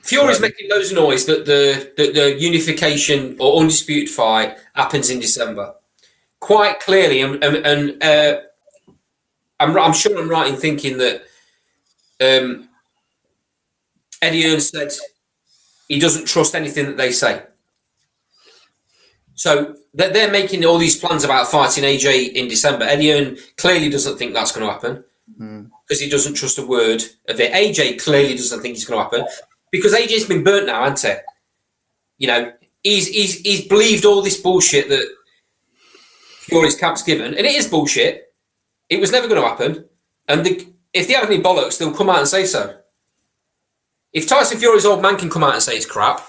Fury's making loads of noise that the unification or undisputed fight happens in December. Quite clearly, and I'm sure I'm right in thinking that Eddie Hearn said he doesn't trust anything that they say. So they're making all these plans about fighting AJ in December. Eddie Hearn clearly doesn't think that's going to happen because he doesn't trust a word of it. AJ clearly doesn't think it's going to happen because AJ's been burnt now, hasn't he? You know, he's believed all this bullshit that Fury's camp's given, and it is bullshit. It was never going to happen. And if they have any bollocks, they'll come out and say so. If Tyson Fury's old man can come out and say it's crap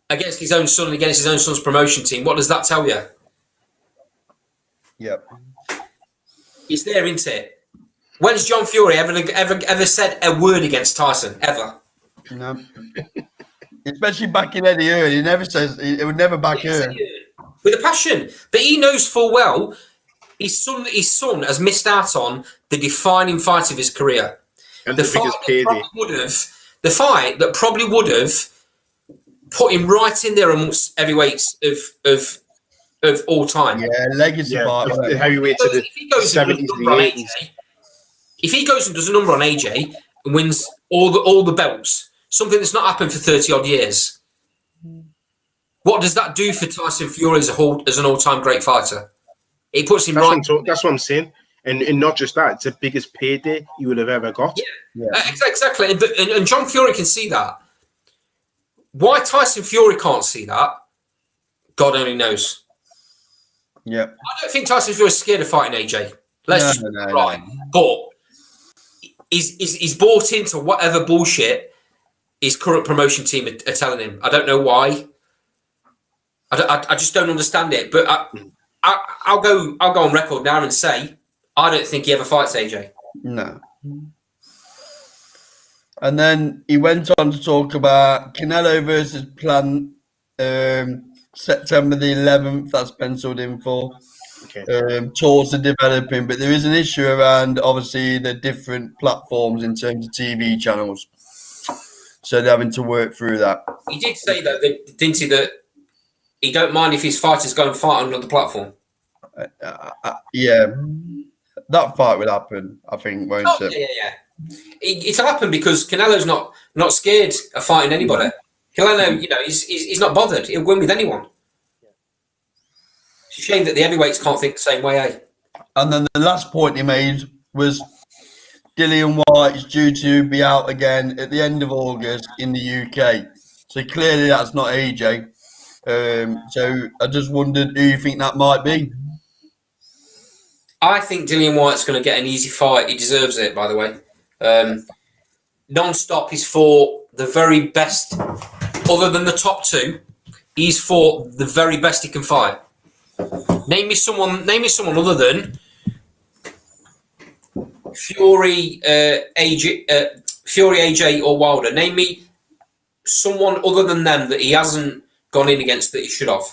against his own son, against his own son's promotion team, what does that tell you? Yep. It's there, isn't it? When's John Fury ever said a word against Tyson? Ever? No. Especially back in Eddie Hearn, he never says he would never back Hearn. With a passion, but he knows full well his son has missed out on the defining fight of his career. And the fight that probably would have put him right in there amongst heavyweights of all time. Yeah, legacy fight. The heavyweight to the 70s and the 80s. If he goes and does a number on AJ and wins all the belts, something that's not happened for 30 odd years, what does that do for Tyson Fury as an all-time great fighter? It puts him right. That's what I'm saying. And not just that, it's the biggest payday you would have ever got. Yeah. Exactly. And John Fury can see that. Why Tyson Fury can't see that, God only knows. Yeah. I don't think Tyson Fury's scared of fighting AJ. Right. But he's bought into whatever bullshit his current promotion team are telling him. I don't know why. I just don't understand it. But I'll go on record now and say I don't think he ever fights AJ. No. And then he went on to talk about Canelo versus Plant September the 11th. That's penciled in for. Okay. Talks are developing, but there is an issue around obviously the different platforms in terms of TV channels. So they're having to work through that. He did say though, didn't he, that he don't mind if his fighters go and fight on another platform. Yeah, that fight will happen, I think, won't it? Yeah. It'll happen because Canelo's not scared of fighting anybody. Canelo, he's not bothered. He'll win with anyone. It's a shame that the heavyweights can't think the same way, eh? And then the last point he made was Dillian White is due to be out again at the end of August in the UK. So clearly that's not AJ. So I just wondered who you think that might be. I think Dillian White's going to get an easy fight. He deserves it, by the way. Non-stop, he's fought the very best. Other than the top two, he's fought the very best he can fight. Name me someone other than Fury, AJ, or Wilder. Name me someone other than them that he hasn't gone in against that he should have.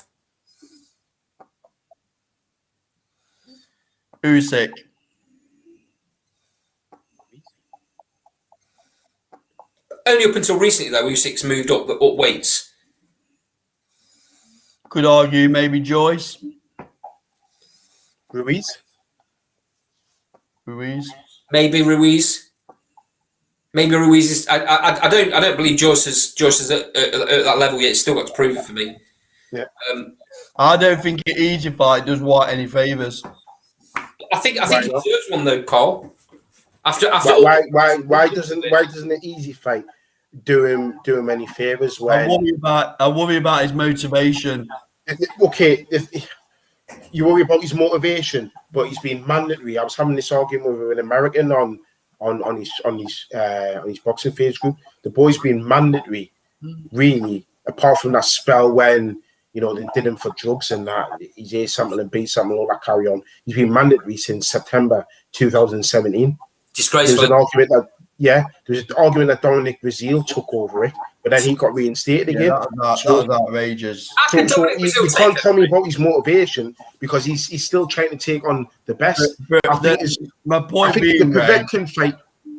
Usyk. only up until recently though Usyk's moved up weights. Could argue maybe Joyce. Ruiz. Maybe Ruiz. Maybe Ruiz is. I don't believe Joyce is at that level yet. It's still got to prove it for me. Yeah. I don't think an easy fight does White any favours. I think he deserves one though, Carl. After why doesn't an easy fight do him any favours? I worry about his motivation. Okay, if you worry about his motivation, but he's been mandatory. I was having this argument with an American on his boxing phase group. The boy's been mandatory, really, apart from that spell when they did him for drugs and that. He's A sample and B sample, all that carry on. He's been mandatory since September 2017. Disgraceful. There was an argument that Dominic Brazil took over it, but then he got reinstated again. That was outrageous. So you can't tell me about his motivation because he's still trying to take on the best. The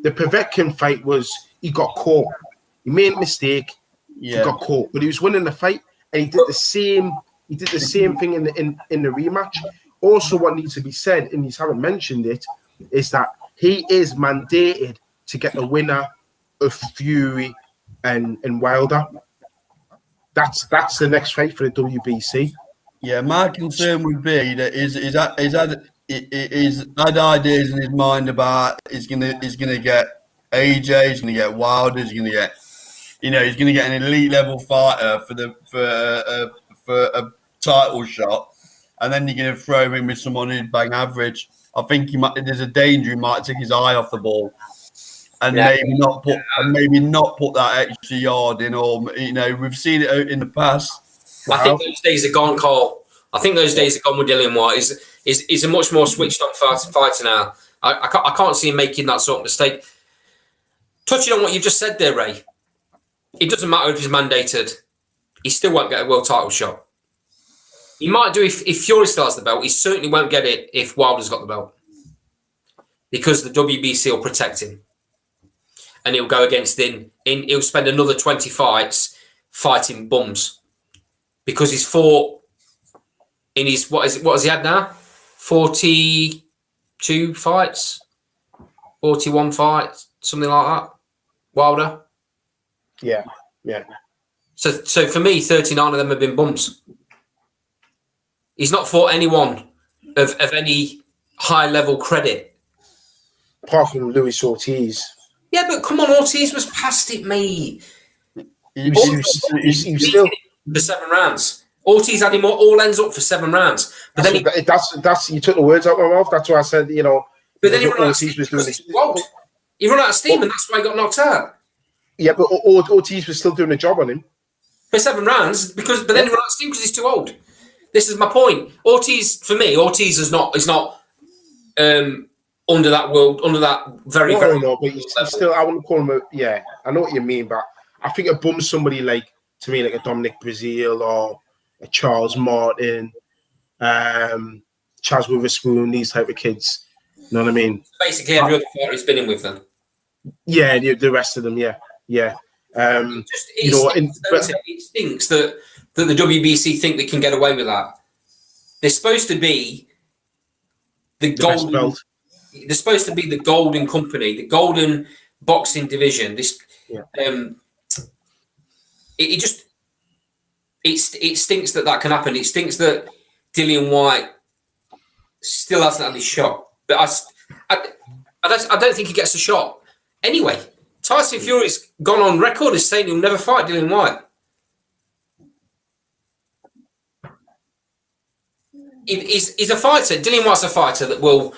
Povetkin fight was he got caught. He made a mistake. Yeah. He got caught, but he was winning the fight, and he did the same. He did the same thing in the rematch. Also, what needs to be said, and you haven't mentioned it, is that he is mandated to get the winner of Fury and Wilder. That's the next fight for the WBC. Yeah, my concern would be that he's had ideas in his mind about he's gonna get AJ, he's gonna get Wilder, he's gonna get an elite level fighter for a title shot, and then you're gonna throw him in with someone who's bang average. I think there's a danger he might take his eye off the ball. And maybe not put that extra yard in, or we've seen it out in the past. I think those days are gone, Carl. I think those days are gone with Dillian White. He's a much more switched on fighter now. I can't see him making that sort of mistake. Touching on what you've just said there, Ray, it doesn't matter if he's mandated. He still won't get a world title shot. He might do if Fury still has the belt. He certainly won't get it if Wilder's got the belt, because the WBC will protect him. And he'll go against he'll spend another 20 fights fighting bums, because he's fought in his what has he had now? 42 fights, 41 fights, something like that. Wilder. Yeah. So for me, 39 of them have been bums. He's not fought anyone of any high level credit, apart from Luis Ortiz. Yeah, but come on, Ortiz was past it, mate. He's still for 7 rounds. Ortiz had him all ends up for 7 rounds. But that's you took the words out of my mouth. That's why I said, But then he ran out of steam because he's too old. He ran out of steam, and that's why he got knocked out. Yeah, but Ortiz was still doing a job on him for 7 rounds but then he ran out of steam because he's too old. This is my point. Ortiz is not under that very no, but he's still, I wouldn't call him I know what you mean, but I think it bums somebody like a Dominic Brazil or a Charles Martin, Chaz Witherspoon, these type of kids. You know what I mean? Basically, every other fighter he's been in with them. Yeah, the rest of them, yeah. It stinks that the WBC think they can get away with that. They're supposed to be the golden belt. They're supposed to be the golden company, the golden boxing division. It stinks that can happen. It stinks that Dillian White still hasn't had his shot. But I don't think he gets a shot. Anyway, Tyson Fury's gone on record as saying he'll never fight Dillian White. He's a fighter. Dillian White's a fighter that will.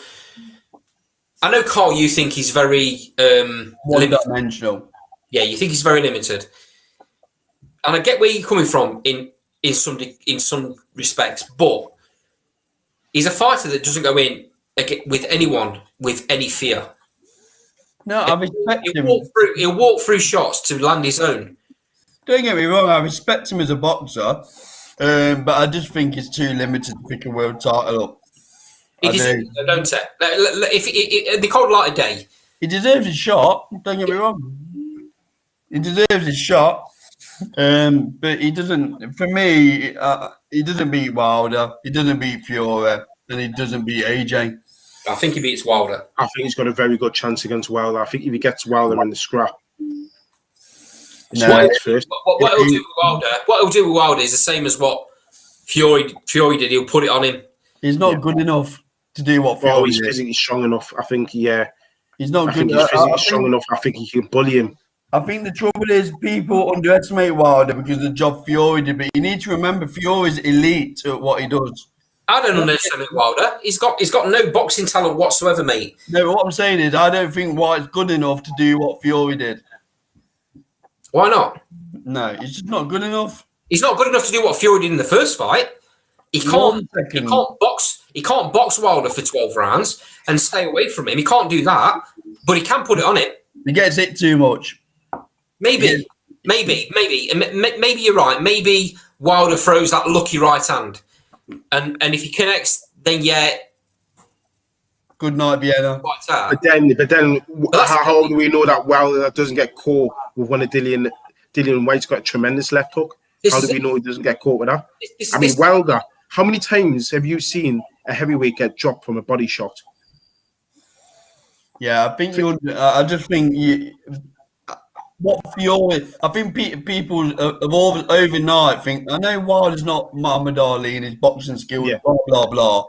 I know, Carl, you think he's very one-dimensional. Yeah, you think he's very limited, and I get where you're coming from in some respects, but he's a fighter that doesn't go in with anyone with any fear. No, I respect him. He'll walk through shots to land his own. Don't get me wrong, I respect him as a boxer, but I just think he's too limited to pick a world title up. He deserves it, don't it? If the cold light of day, he deserves a shot. Don't get me wrong. He deserves his shot. But he doesn't. For me, he doesn't beat Wilder. He doesn't beat Fury, and he doesn't beat AJ. I think he beats Wilder. I think he's got a very good chance against Wilder. I think if he gets Wilder in the scrap, No. What he'll do with Wilder? What he'll do with Wilder is the same as what Fury did. He'll put it on him. He's not good enough to do what Fury he's did. physically strong enough. I think, He's not I good. think he's physically strong enough. I think he can bully him. I think the trouble is people underestimate Wilder because of the job Fury did. But you need to remember Fury's elite at what he does. I don't understand Wilder. He's got no boxing talent whatsoever, mate. No, what I'm saying is I don't think White's good enough to do what Fury did. Why not? No, he's just not good enough. He's not good enough to do what Fury did in the first fight. He can't box. He can't box Wilder for 12 rounds and stay away from him. He can't do that, but he can put it on him. He gets hit too much. Maybe you're right. Maybe Wilder throws that lucky right hand, and if he connects, then Good night, Vienna. But then, how do we know that Wilder doesn't get caught with one of Dillian White's got a tremendous left hook? How do we know he doesn't get caught with that? Wilder, how many times have you seen a heavyweight get dropped from a body shot? Yeah, I think I just think what Fury. I think people have overnight think. I know Wilder's not Muhammad Ali and his boxing skills, blah blah blah.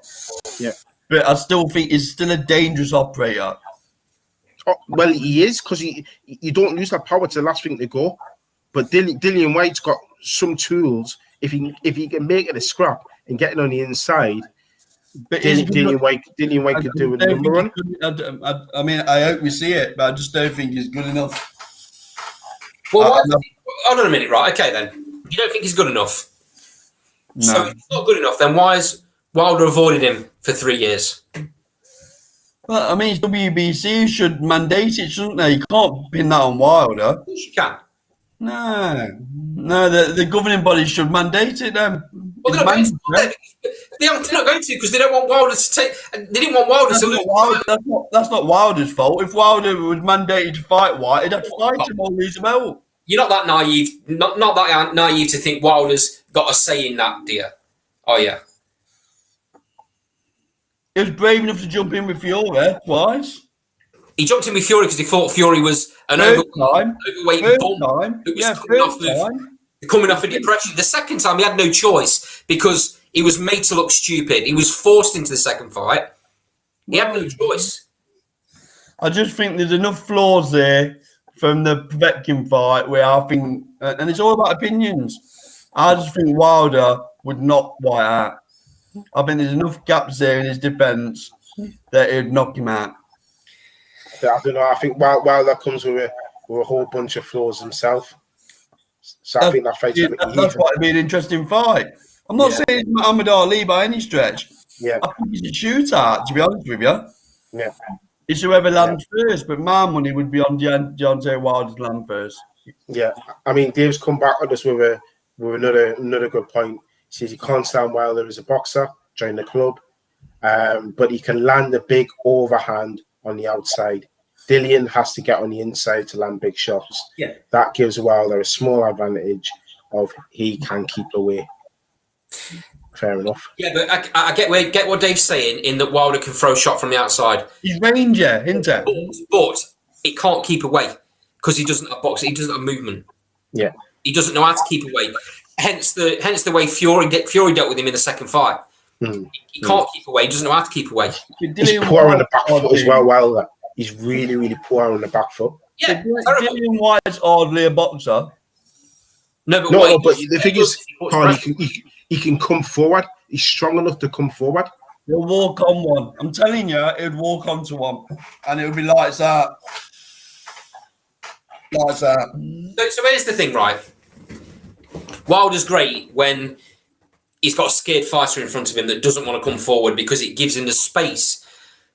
Yeah, but I still think he's still a dangerous operator. Oh, well, he is because you don't lose that power to the last thing to go. But Dillian White's got some tools. If he can make it a scrap and get it on the inside, but Dillian White could do a number on. I mean, I hope we see it, but I just don't think he's good enough. Well, hold on a minute, right? Okay, then you don't think he's good enough. No. So if he's not good enough, then why has Wilder avoided him for 3 years? Well, I mean, WBC should mandate it, shouldn't they? You can't pin that on Wilder. Of course you can. No, the governing body should mandate it then. Well, they're not going to because they don't want Wilder to take. They didn't want Wilder to lose. That's not Wilder's fault. If Wilder was mandated to fight White, he'd have to fight him or lose the belt. You're not that naive. Not that naive to think Wilder's got a say in that, dear. Oh yeah. He was brave enough to jump in with Fury twice. He jumped in with Fury because he thought Fury was an overweight bum who was coming off a depression. The second time, he had no choice because he was made to look stupid. He was forced into the second fight. He had no choice. I just think there's enough flaws there from the Povetkin fight where I think, and it's all about opinions. I just think Wilder would knock White out. I think there's enough gaps there in his defence that it would knock him out. I don't know. I think Wilder comes with a whole bunch of flaws himself. So I think that fight's going to be that's why it'd be an interesting fight. I'm not saying it's Muhammad Ali by any stretch. Yeah, I think he's a shootout, to be honest with you. Yeah, it's whoever lands first, but my money would be on Deontay Wilder's land first. Yeah, I mean, Dave's come back on us with another good point. He says he can't stand Wilder as a boxer, join the club, but he can land a big overhand on the outside. Dillian has to get on the inside to land big shots. Yeah, that gives Wilder a small advantage of he can keep away. Fair enough. Yeah, but I get what Dave's saying in that Wilder can throw a shot from the outside. He's ranger, isn't he? But it can't keep away because he doesn't have boxing. He doesn't have movement. Yeah, he doesn't know how to keep away. Hence the way Fury dealt with him in the second fight. He can't keep away. He doesn't know how to keep away. He's poor on the back foot as well, Wilder. He's really, really poor on the back foot. Yeah, Dillian White's hardly a boxer. But the thing is, he can come forward. He's strong enough to come forward. He'll walk on one. I'm telling you, he'd walk onto one, and it would be like that. Like that. So here's the thing, right? Wilder's great when he's got a scared fighter in front of him that doesn't want to come forward because it gives him the space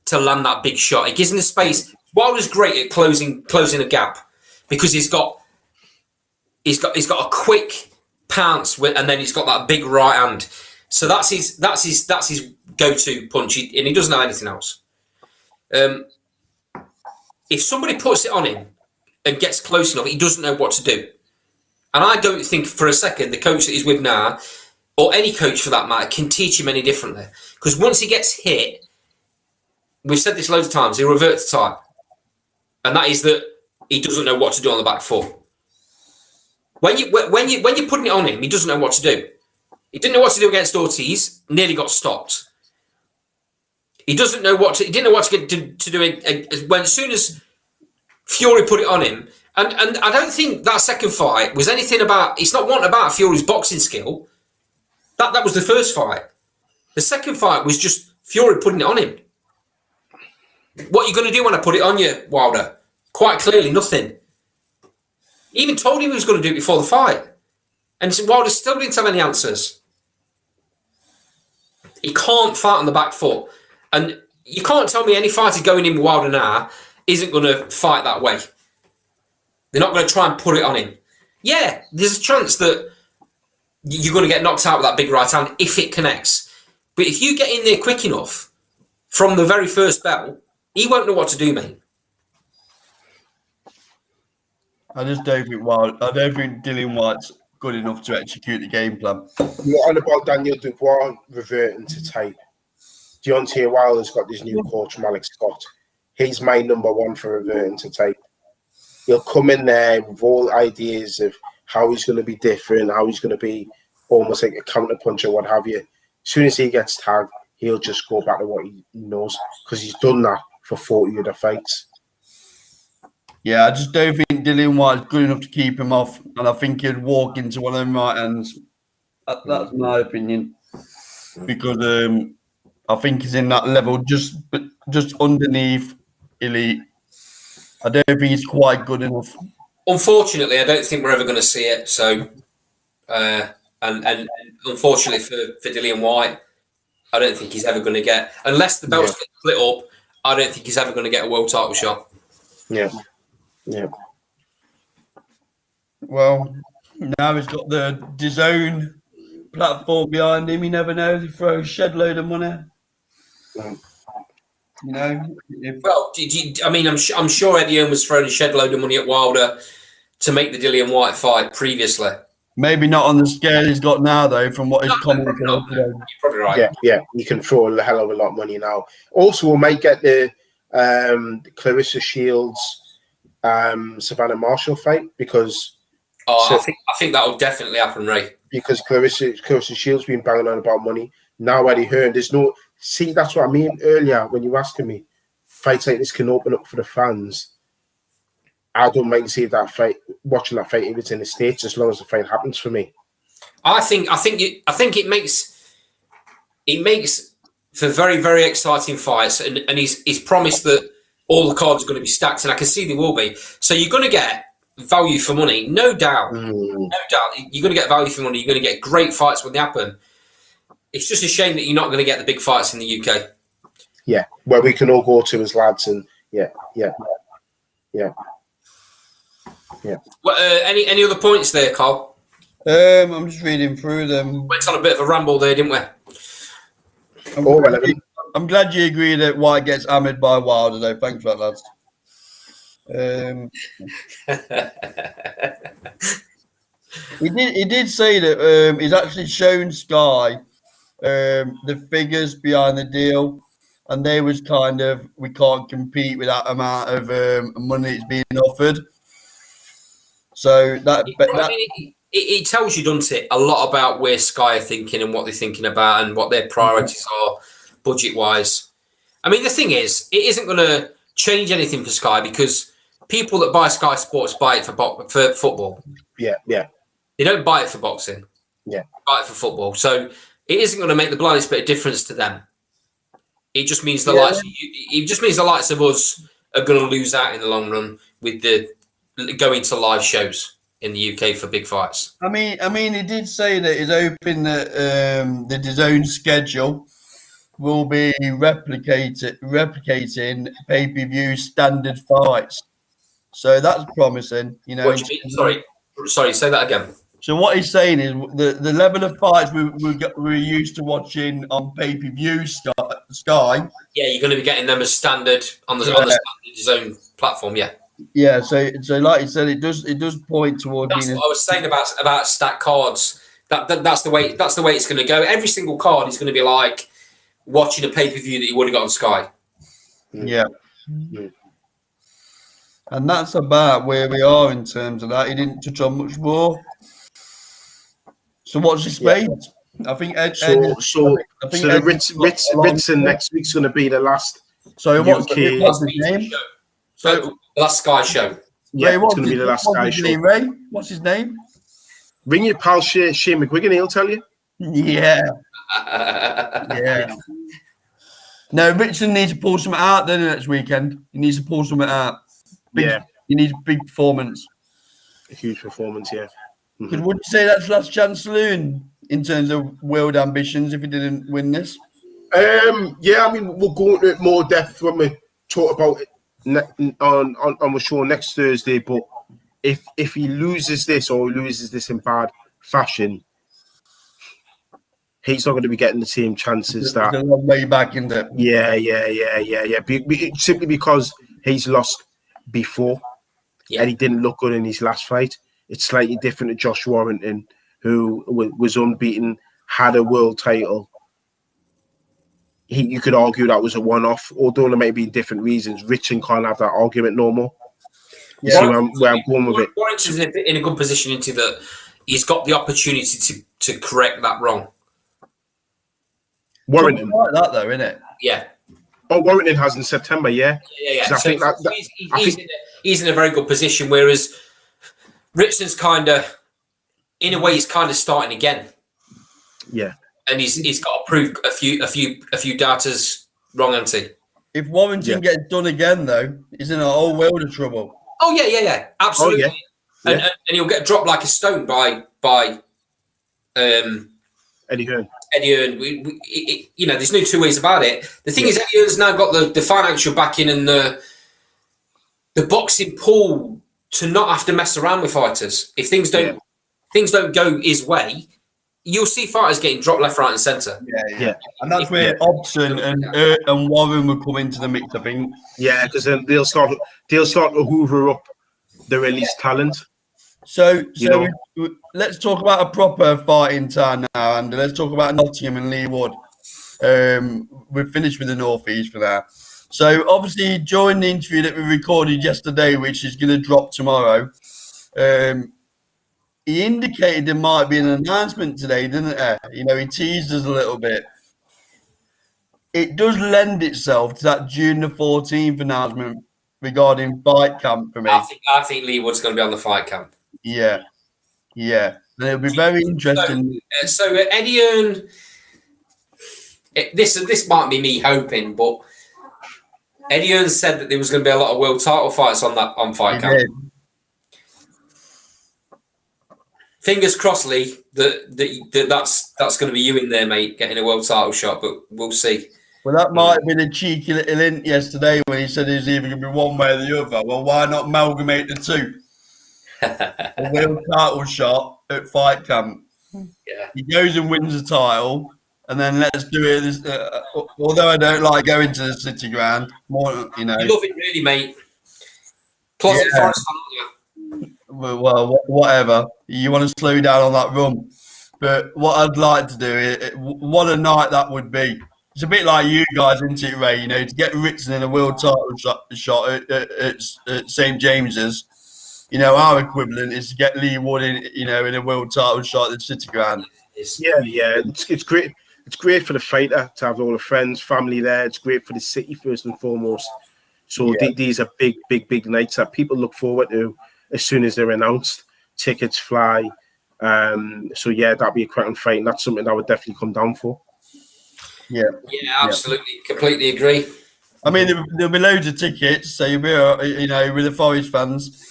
to land that big shot. It gives him the space. Wilder's great at closing a gap because he's got a quick pounce and then he's got that big right hand. So that's his go-to punch, and he doesn't know anything else. If somebody puts it on him and gets close enough, he doesn't know what to do. And I don't think for a second the coach that he's with now, or any coach for that matter, can teach him any differently. Because once he gets hit, we've said this loads of times, he'll revert to type. And that is that he doesn't know what to do on the back foot. When you're putting it on him, he doesn't know what to do. He didn't know what to do against Ortiz, nearly got stopped. He didn't know what to do it when as soon as Fury put it on him. And I don't think that second fight was anything about. It's not one about Fury's boxing skill. That was the first fight. The second fight was just Fury putting it on him. What are you going to do when I put it on you, Wilder? Quite clearly, nothing. He even told him he was going to do it before the fight. And Wilder still didn't have any answers. He can't fight on the back foot. And you can't tell me any fighter going in with Wilder now isn't going to fight that way. They're not going to try and put it on him. Yeah, there's a chance that you're going to get knocked out with that big right hand if it connects. But if you get in there quick enough from the very first bell, he won't know what to do, mate. I just don't think Dillian White's good enough to execute the game plan. You're on about Daniel Dubois reverting to type. Deontay Wilder's got this new coach from Alex Scott. He's my number one for reverting to type. He'll come in there with all ideas of how he's going to be different, how he's going to be almost like a counter-puncher, what have you. As soon as he gets tagged, he'll just go back to what he knows because he's done that for 40 other fights. Yeah, I just don't think Dillian White's good enough to keep him off, and I think he'd walk into one of them right hands. That's my opinion, because I think he's in that level just underneath elite. I don't think he's quite good enough. Unfortunately, I don't think we're ever going to see it. So, and unfortunately for Dillian White, I don't think he's ever going to get, unless the belts get split up, I don't think he's ever going to get a world title shot. Yeah. Yeah. Well, now he's got the DAZN platform behind him. You never know. They throw a shed load of money. Yeah. You know. Well, I'm sure Eddie Hearn was throwing a shed load of money at Wilder to make the Dillian White fight previously. Maybe not on the scale he's got now, though, from what he's commented on today. You're probably right. Yeah. You can throw a hell of a lot of money now. Also, we might get the Clarissa Shields, Savannah Marshall fight because. I think that will definitely happen, Ray. Because Clarissa Shields been banging on about money. Now Eddie Hearn, there's no. See, that's what I mean earlier when you were asking me. Fights like this can open up for the fans. I don't mind seeing that fight, watching that fight if it's in the States, as long as the fight happens for me. I think it makes for very, very exciting fights, and he's promised that all the cards are going to be stacked, and I can see they will be. So you're going to get value for money, no doubt. No doubt. You're going to get value for money. You're going to get great fights when they happen. It's just a shame that you're not going to get the big fights in the UK. Yeah, where we can all go to as lads, and yeah. Well, any other points there, Carl? I'm just reading through them. Went on a bit of a ramble there, didn't we? I'm glad you agree that White gets hammered by Wilder, though. Thanks for that, lads. He did say that he's actually shown Sky the figures behind the deal, and they was kind of, we can't compete with that amount of money that's being offered. So it tells you, doesn't it, a lot about where Sky are thinking and what they're thinking about and what their priorities are budget-wise. I mean, the thing is, it isn't going to change anything for Sky because people that buy Sky Sports buy it for football. Yeah. They don't buy it for boxing. Yeah. They buy it for football. So it isn't going to make the blindest bit of difference to them. It just means the likes of us are going to lose out in the long run with the going to live shows in the UK for big fights. I mean, he did say that he's hoping that the DAZN schedule will be replicating pay-per-view standard fights. So that's promising, you know. What do you mean? Sorry, say that again. So what he's saying is the level of fights we're used to watching on pay-per-view Sky. Yeah, you're going to be getting them as standard on the standard DAZN platform. Yeah. Yeah, so like you said, it does point towards That's being. what I was saying about stack cards. That's the way it's going to go. Every single card is going to be like watching a pay-per-view that you would have got on Sky. Yeah. And that's about where we are in terms of that. He didn't touch on much more. So what's his space? I think Ritson next week's going to be the last. So what's UK his name? So the last Sky show. Yeah, Ray, it's going to be the last Sky show. Ray, what's his name? Ring your pal Shane McGuigan, he'll tell you. Yeah. Yeah. No, Richardson needs to pull something out then next weekend. He needs to pull something out. He needs a big performance. A huge performance, yeah. Would you say that's last chance saloon in terms of world ambitions if he didn't win this? Yeah, I mean, we'll go into it more depth when we talk about it on the show next Thursday. But if he loses this or he loses this in bad fashion, he's not going to be getting the same chances that. There's a long way back in there. Yeah. Simply because he's lost before, and he didn't look good in his last fight. It's slightly different to Josh Warrington, who was unbeaten, had a world title. You could argue that was a one-off, although there may be different reasons. Richard can't have that argument no more. You see where I'm going with it. Warrington's in a good position into that. He's got the opportunity to correct that wrong. Warrington, like that though, isn't it? Yeah. Oh, Warrington has in September, yeah. So I think he's in a very good position, whereas Richardson's kind of, in a way, he's kind of starting again. Yeah. And he's got to prove a few datas wrong, hasn't he? If Warrington gets done again, though, he's in a whole world of trouble. Oh yeah, absolutely. Oh, yeah. And he'll get dropped like a stone by Eddie Hearn. Eddie Hearn. There's no two ways about it. The thing is, Eddie Hearn's now got the financial backing and the boxing pull to not have to mess around with fighters. If things don't go his way, you'll see fighters getting dropped left, right, and centre. Yeah. And that's where Hobson and Warren will come into the mix, I think. Yeah, because then they'll start to hoover up the released talent. So let's talk about a proper fighting town now, and let's talk about Nottingham and Lee Wood. We're finished with the North East for now. So obviously, during the interview that we recorded yesterday, which is going to drop tomorrow, he indicated there might be an announcement today, didn't there? He teased us a little bit. It does lend itself to that June the 14th announcement regarding fight camp for me. I think Lee Wood's going to be on the fight camp. Yeah. And it'll be very interesting. So Eddie Hearn, this might be me hoping, but Eddie Hearn said that there was going to be a lot of world title fights on fight camp. Did. Fingers crossed, Lee, that's going to be you in there, mate, getting a world title shot, but we'll see. Well, that might have been a cheeky little hint yesterday when he said it was either going to be one way or the other. Well, why not amalgamate the two? A world title shot at fight camp. Yeah. He goes and wins the title, and then let's do it. Although I don't like going to the City Ground, more You love it, really, mate. Closet Forest fan, aren't you? Well, whatever. You want to slow down on that run. But what I'd like to do is, what a night that would be. It's a bit like you guys, isn't it, Ray? To get Ritson in a world title shot at St. James's. Our equivalent is to get Lee Wood in a world title shot at the City Ground. Yeah. It's great. It's great for the fighter to have all the friends, family there. It's great for the city first and foremost. So these are big nights that people look forward to as soon as they're announced. Tickets fly. That'd be a cracking fight, and that's something I would definitely come down for. Yeah, absolutely, completely agree. I mean, there'll be loads of tickets, so you'll be, with the Forest fans.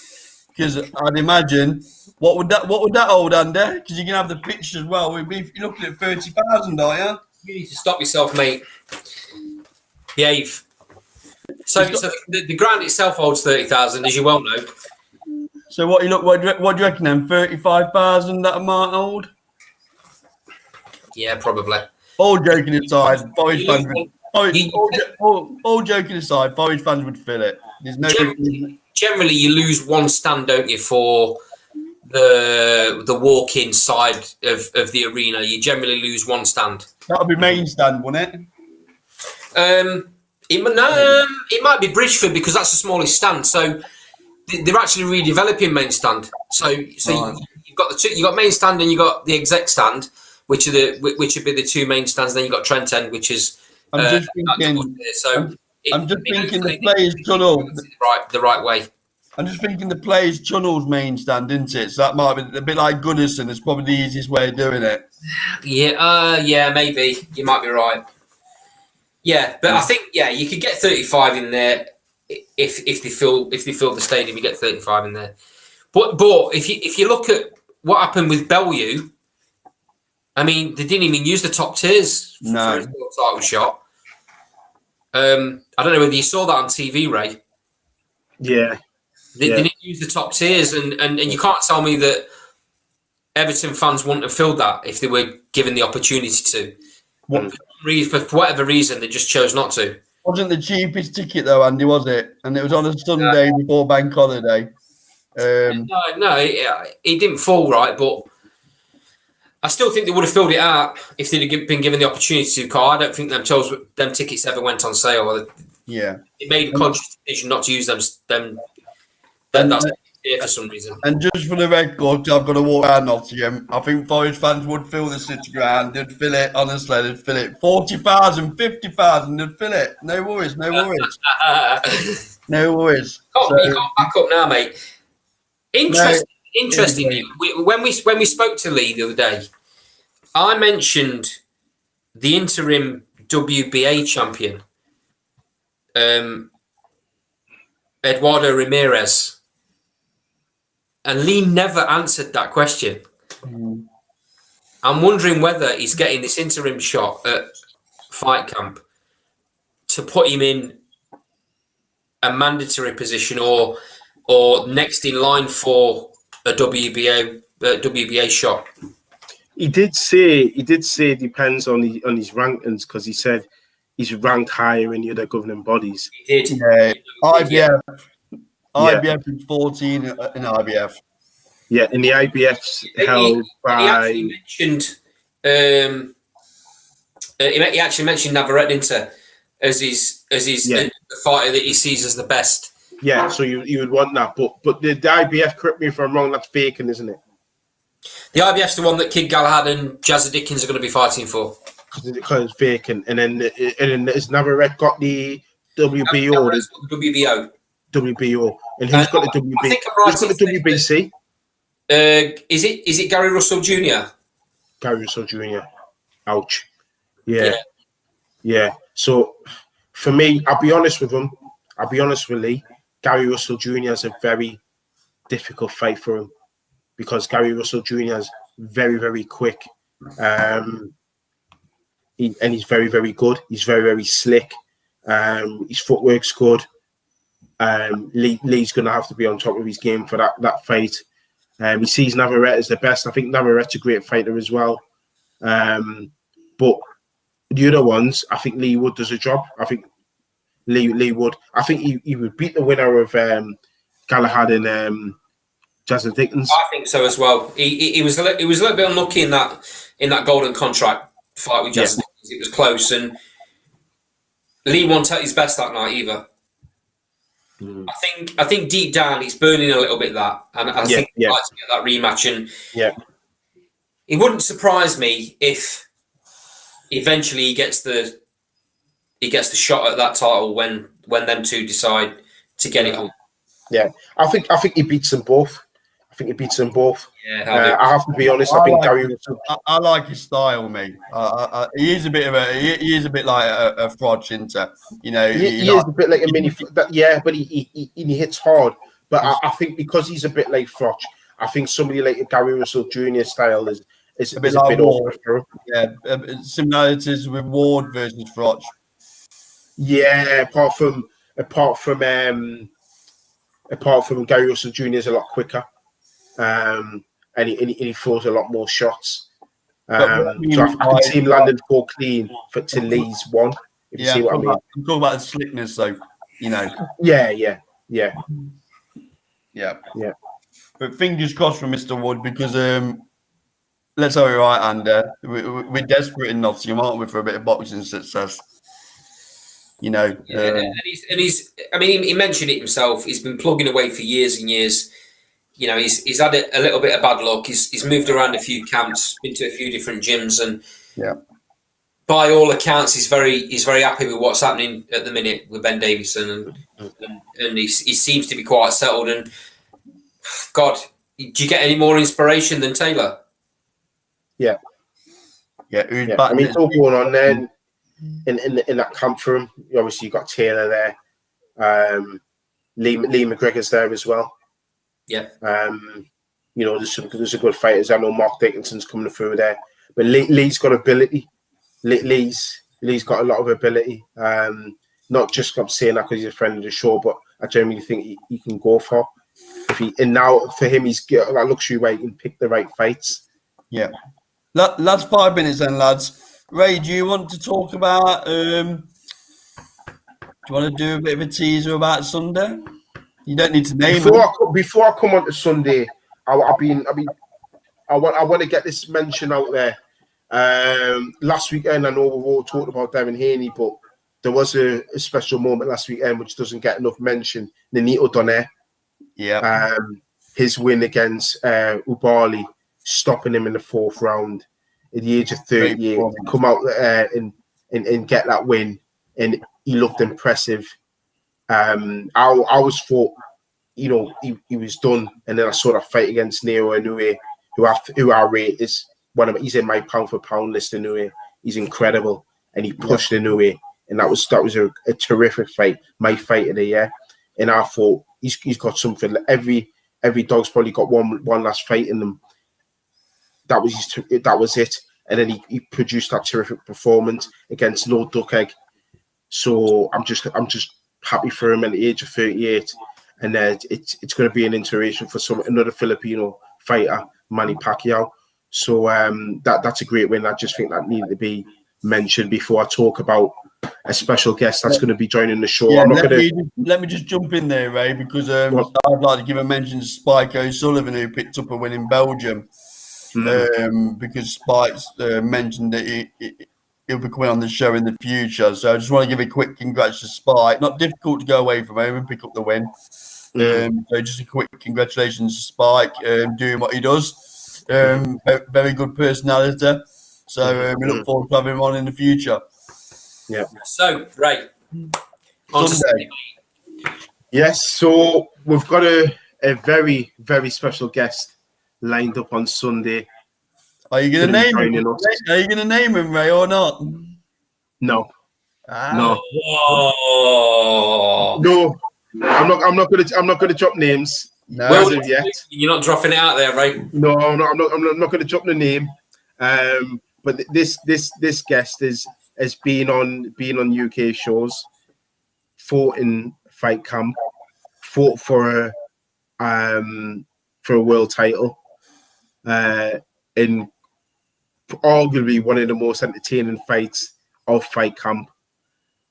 Because I'd imagine, what would that hold under? Because you can have the pitch as well. You're looking at 30,000, are you? You need to stop yourself, mate. Behave. So the ground itself holds 30,000, as you well know. So what do you reckon then? 35,000 that might hold? Yeah, probably. All joking aside, Forest fans would. All joking aside, Forest fans would fill it. There's no. generally you lose one stand, don't you, for the walk-in side of the arena? You generally lose one stand. That'll be main stand, wouldn't it? It might be Bridgeford because that's the smallest stand. So they're actually redeveloping main stand. So you've got you got main stand and you got the exec stand, which would be the two main stands. Then you got Trent End, which is I'm just thinking the players' tunnel the right way. I'm just thinking the players' tunnel's main stand, isn't it? So that might be a bit like Goodison. It's probably the easiest way of doing it. Yeah, maybe you might be right. Yeah, but I think you could get 35 in there if they fill the stadium. You get 35 in there. But if you look at what happened with Bellevue, I mean, they didn't even use the top tiers for his title shot. I don't know whether you saw that on TV, Ray. Yeah. They didn't use the top tiers, and you can't tell me that Everton fans wouldn't have filled that if they were given the opportunity to. For whatever reason, they just chose not to. Wasn't the cheapest ticket though, Andy? Was it? And it was on a Sunday before bank holiday. No, it didn't fall right, but I still think they would have filled it out if they'd been given the opportunity to. Carl, I don't think them tickets ever went on sale. Yeah, it made a conscious decision not to use them. That's here for some reason. And just for the record, I've got to walk around Nottingham. I think Forest fans would fill the City Ground. They'd fill it, honestly, they'd fill it. 40,000, 50,000, they'd fill it. No worries. No worries. You can't back up now, mate. Interestingly, when we spoke to Lee the other day, I mentioned the interim WBA champion, Eduardo Ramirez. And Lee never answered that question. I'm wondering whether he's getting this interim shot at Fight Camp to put him in a mandatory position or next in line for a WBA shot. He did say it depends on his rankings, because he said he's ranked higher in the other governing bodies. He did. IBF is 14 in IBF. Yeah, and the IBF's held by. He actually mentioned Navarrete, didn't he? As his the fighter that he sees as the best. Yeah, so you would want that, but the IBF, correct me if I'm wrong, that's vacant, isn't it? The IBF's the one that Kid Galahad and Jazza Dickens are going to be fighting for. Because it's vacant, and then has Navarrete got the WBO? WBO, and who's got the WBC? I think I'm right. Who's got the WBC? Is it Gary Russell Jr.? Gary Russell Jr. Ouch. Yeah. So for me, I'll be honest with Lee. Gary Russell Jr. is a very difficult fight for him, because Gary Russell Jr. is very, very quick. And he's very, very good. He's very, very slick. His footwork's good. Lee's going to have to be on top of his game for that fight. He sees Navarrete as the best. I think Navarrete's a great fighter as well. But the other ones, I think Lee Wood does a job. I think Lee Wood. I think he would beat the winner of Galahad and Jazza Dickens. I think so as well. He was a little bit unlucky in that golden contract fight with Jazza Dickens. It was close, and Lee won't take his best that night either. I think deep down it's burning a little bit that, and I think he'd like to get that rematch. And it wouldn't surprise me if eventually he gets the shot at that title when them two decide to get it on. Yeah, I think he beats them both. Yeah, I have to be honest. I think Gary. I like his style, mate. He is a bit like a Frodge, isn't he? You know, he is a bit like a mini. But he hits hard. But I think because he's a bit like Frodge, I think somebody like Gary Russell Jr. style is a bit over. Yeah, similarities with Ward versus Frodge. Yeah, apart from Gary Russell Jr. is a lot quicker. And he throws a lot more shots. So I can see him landing 4 clean to Lee's 1. If you see what I mean. I'm talking about the slickness, though. You know. Yeah. Yeah. Yeah. But fingers crossed for Mr. Wood because let's have it right, Andy. We're desperate in Nottingham, aren't we, for a bit of boxing success? You know. And he's. I mean, he mentioned it himself. He's been plugging away for years and years. You know, he's had a little bit of bad luck. He's moved around a few camps, been to a few different gyms, and by all accounts, he's very happy with what's happening at the minute with Ben Davison, and he seems to be quite settled. And God, do you get any more inspiration than Taylor? Yeah. I mean, it's all going on there in that camp for him. Obviously, you got Taylor there. Lee McGregor's there as well. Yeah. You know, there's a good fighters. I know Mark Dickinson's coming through there, but Lee's got ability. Lee's got a lot of ability. Not just I'm saying that because he's a friend of the show, but I genuinely think he can go for. And now for him, he's got that luxury where he can pick the right fights. Yeah. Last 5 minutes then, lads. Ray, do you want to talk about? Do you want to do a bit of a teaser about Sunday? You don't need to name it. Before I come on to Sunday, I want to get this mention out there. Last weekend, I know we've all talked about Devon Haney, but there was a special moment last weekend which doesn't get enough mention. Nonito Donaire. Yeah. His win against Ubali, stopping him in the 4th round at the age of 38, come out there and get that win, and he looked impressive. I was thought, you know, he was done, and then I saw that fight against Neo Inoue, who I rate is he's in my pound for pound list. Inoue, he's incredible, and he pushed Inoue, and that was a terrific fight, my fight of the year. And I thought he's got something. Every dog's probably got one last fight in them. That was it, and then he produced that terrific performance against No Duck Egg. So I'm just happy for him at the age of 38, and it's going to be an inspiration for another Filipino fighter, Manny Pacquiao. So that's a great win. I just think that needed to be mentioned before I talk about a special guest that's going to be joining the show. Yeah, let me just jump in there, Ray, because I'd like to give a mention to Spike O'Sullivan, who picked up a win in Belgium. Because Spike's mentioned that he'll be coming on the show in the future. So I just want to give a quick congrats to Spike. Not difficult to go away from home and pick up the win. So just a quick congratulations to Spike doing what he does. Very good personality. So we look forward to having him on in the future. Yeah. So, Ray, on Sunday. Yes, so we've got a very, very special guest lined up on Sunday. Are you going to name him? Are you going to name him, Ray, or not? No. No. No. I'm not going to drop names. No. As of yet. You're not dropping it out there, Ray. No, I'm not going to drop the name. But this guest has been on UK shows, fought in fight camp, fought for a world title, in arguably one of the most entertaining fights of fight camp.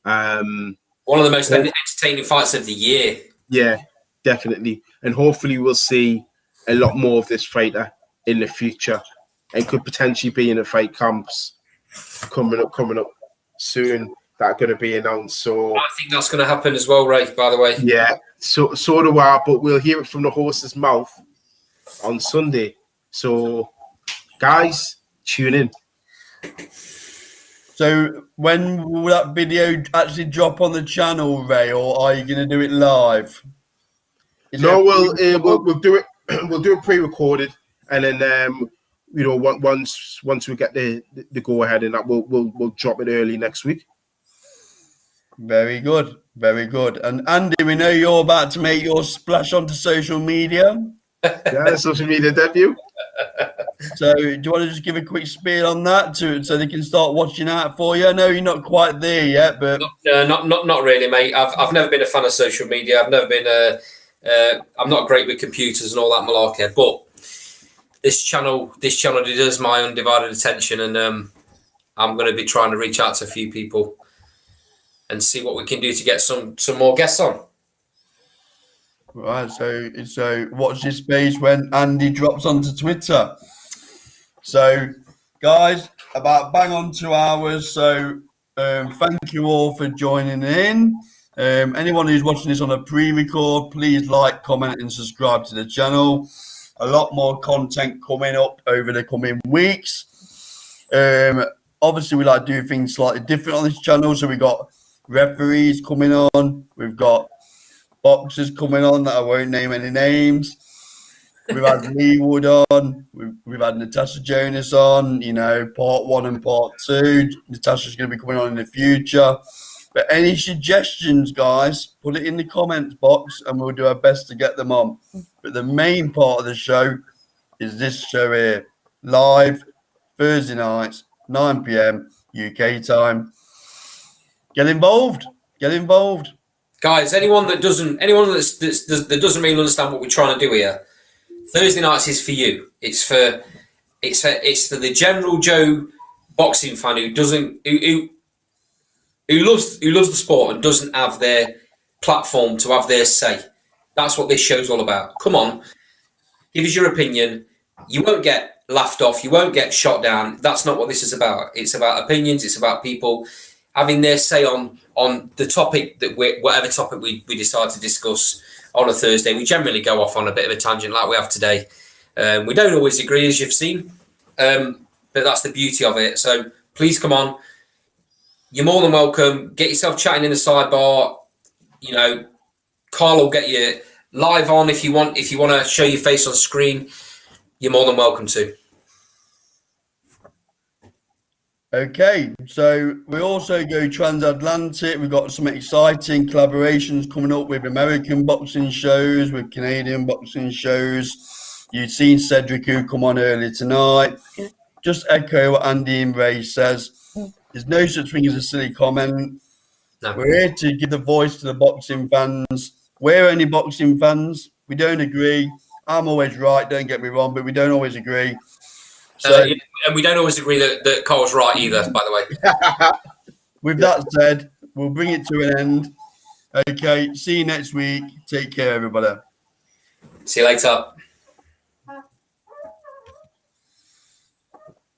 One of the most entertaining fights of the year. Yeah, definitely. And hopefully we'll see a lot more of this fighter in the future, and could potentially be in the fight camps coming up soon that are going to be announced. So I think that's going to happen as well, Ray, by the way. Yeah, so do I, but we'll hear it from the horse's mouth on Sunday. So guys, tune in. So when will that video actually drop on the channel, Ray, or are you going to do it live? We'll do it. We'll do it pre-recorded, and then once we get the go ahead, and that we'll drop it early next week. Very good, very good. And Andy, we know you're about to make your splash onto social media. Yeah, social media debut. So do you want to just give a quick spiel on that so they can start watching out for you? I know you're not quite there yet, but not really, mate. I've never been a fan of social media. I've never been I'm not great with computers and all that malarkey, but this channel deserves my undivided attention, and I'm going to be trying to reach out to a few people and see what we can do to get some more guests on. Right, so watch this space when Andy drops onto Twitter. So, guys, about bang on 2 hours. So, thank you all for joining in. Anyone who's watching this on a pre-record, please like, comment, and subscribe to the channel. A lot more content coming up over the coming weeks. Obviously, we like to do things slightly different on this channel. So, we've got referees coming on. We've got boxers coming on that I won't name any names. We've had Lee Wood on. We've had Natasha Jonas on, you know, part 1 and part 2. Natasha's going to be coming on in the future. But any suggestions, guys, put it in the comments box and we'll do our best to get them on. But the main part of the show is this show here, live Thursday nights, 9 p.m. UK time. Get involved. Get involved. Guys, anyone that doesn't really understand what we're trying to do here, Thursday nights is for you. It's for the general Joe boxing fan who loves the sport and doesn't have their platform to have their say. That's what this show's all about. Come on, give us your opinion. You won't get laughed off. You won't get shot down. That's not what this is about. It's about opinions. It's about people having their say on the topic whatever topic we decide to discuss on a Thursday. We generally go off on a bit of a tangent like we have today. We don't always agree, as you've seen, but that's the beauty of it. So please come on. You're more than welcome. Get yourself chatting in the sidebar. You know, Carl will get you live on if you want. If you want to show your face on screen, you're more than welcome to. Okay, so we also go transatlantic. We've got some exciting collaborations coming up with American boxing shows, with Canadian boxing shows. You've seen Cedric who come on earlier tonight. Just echo what Andy and Ray says. There's no such thing as a silly comment. No. We're here to give the voice to the boxing fans. We're only boxing fans. We don't agree. I'm always right, don't get me wrong, but we don't always agree. So, and we don't always agree that Carl's right either, by the way. With that said, we'll bring it to an end. Okay, see you next week. Take care, everybody. See you later.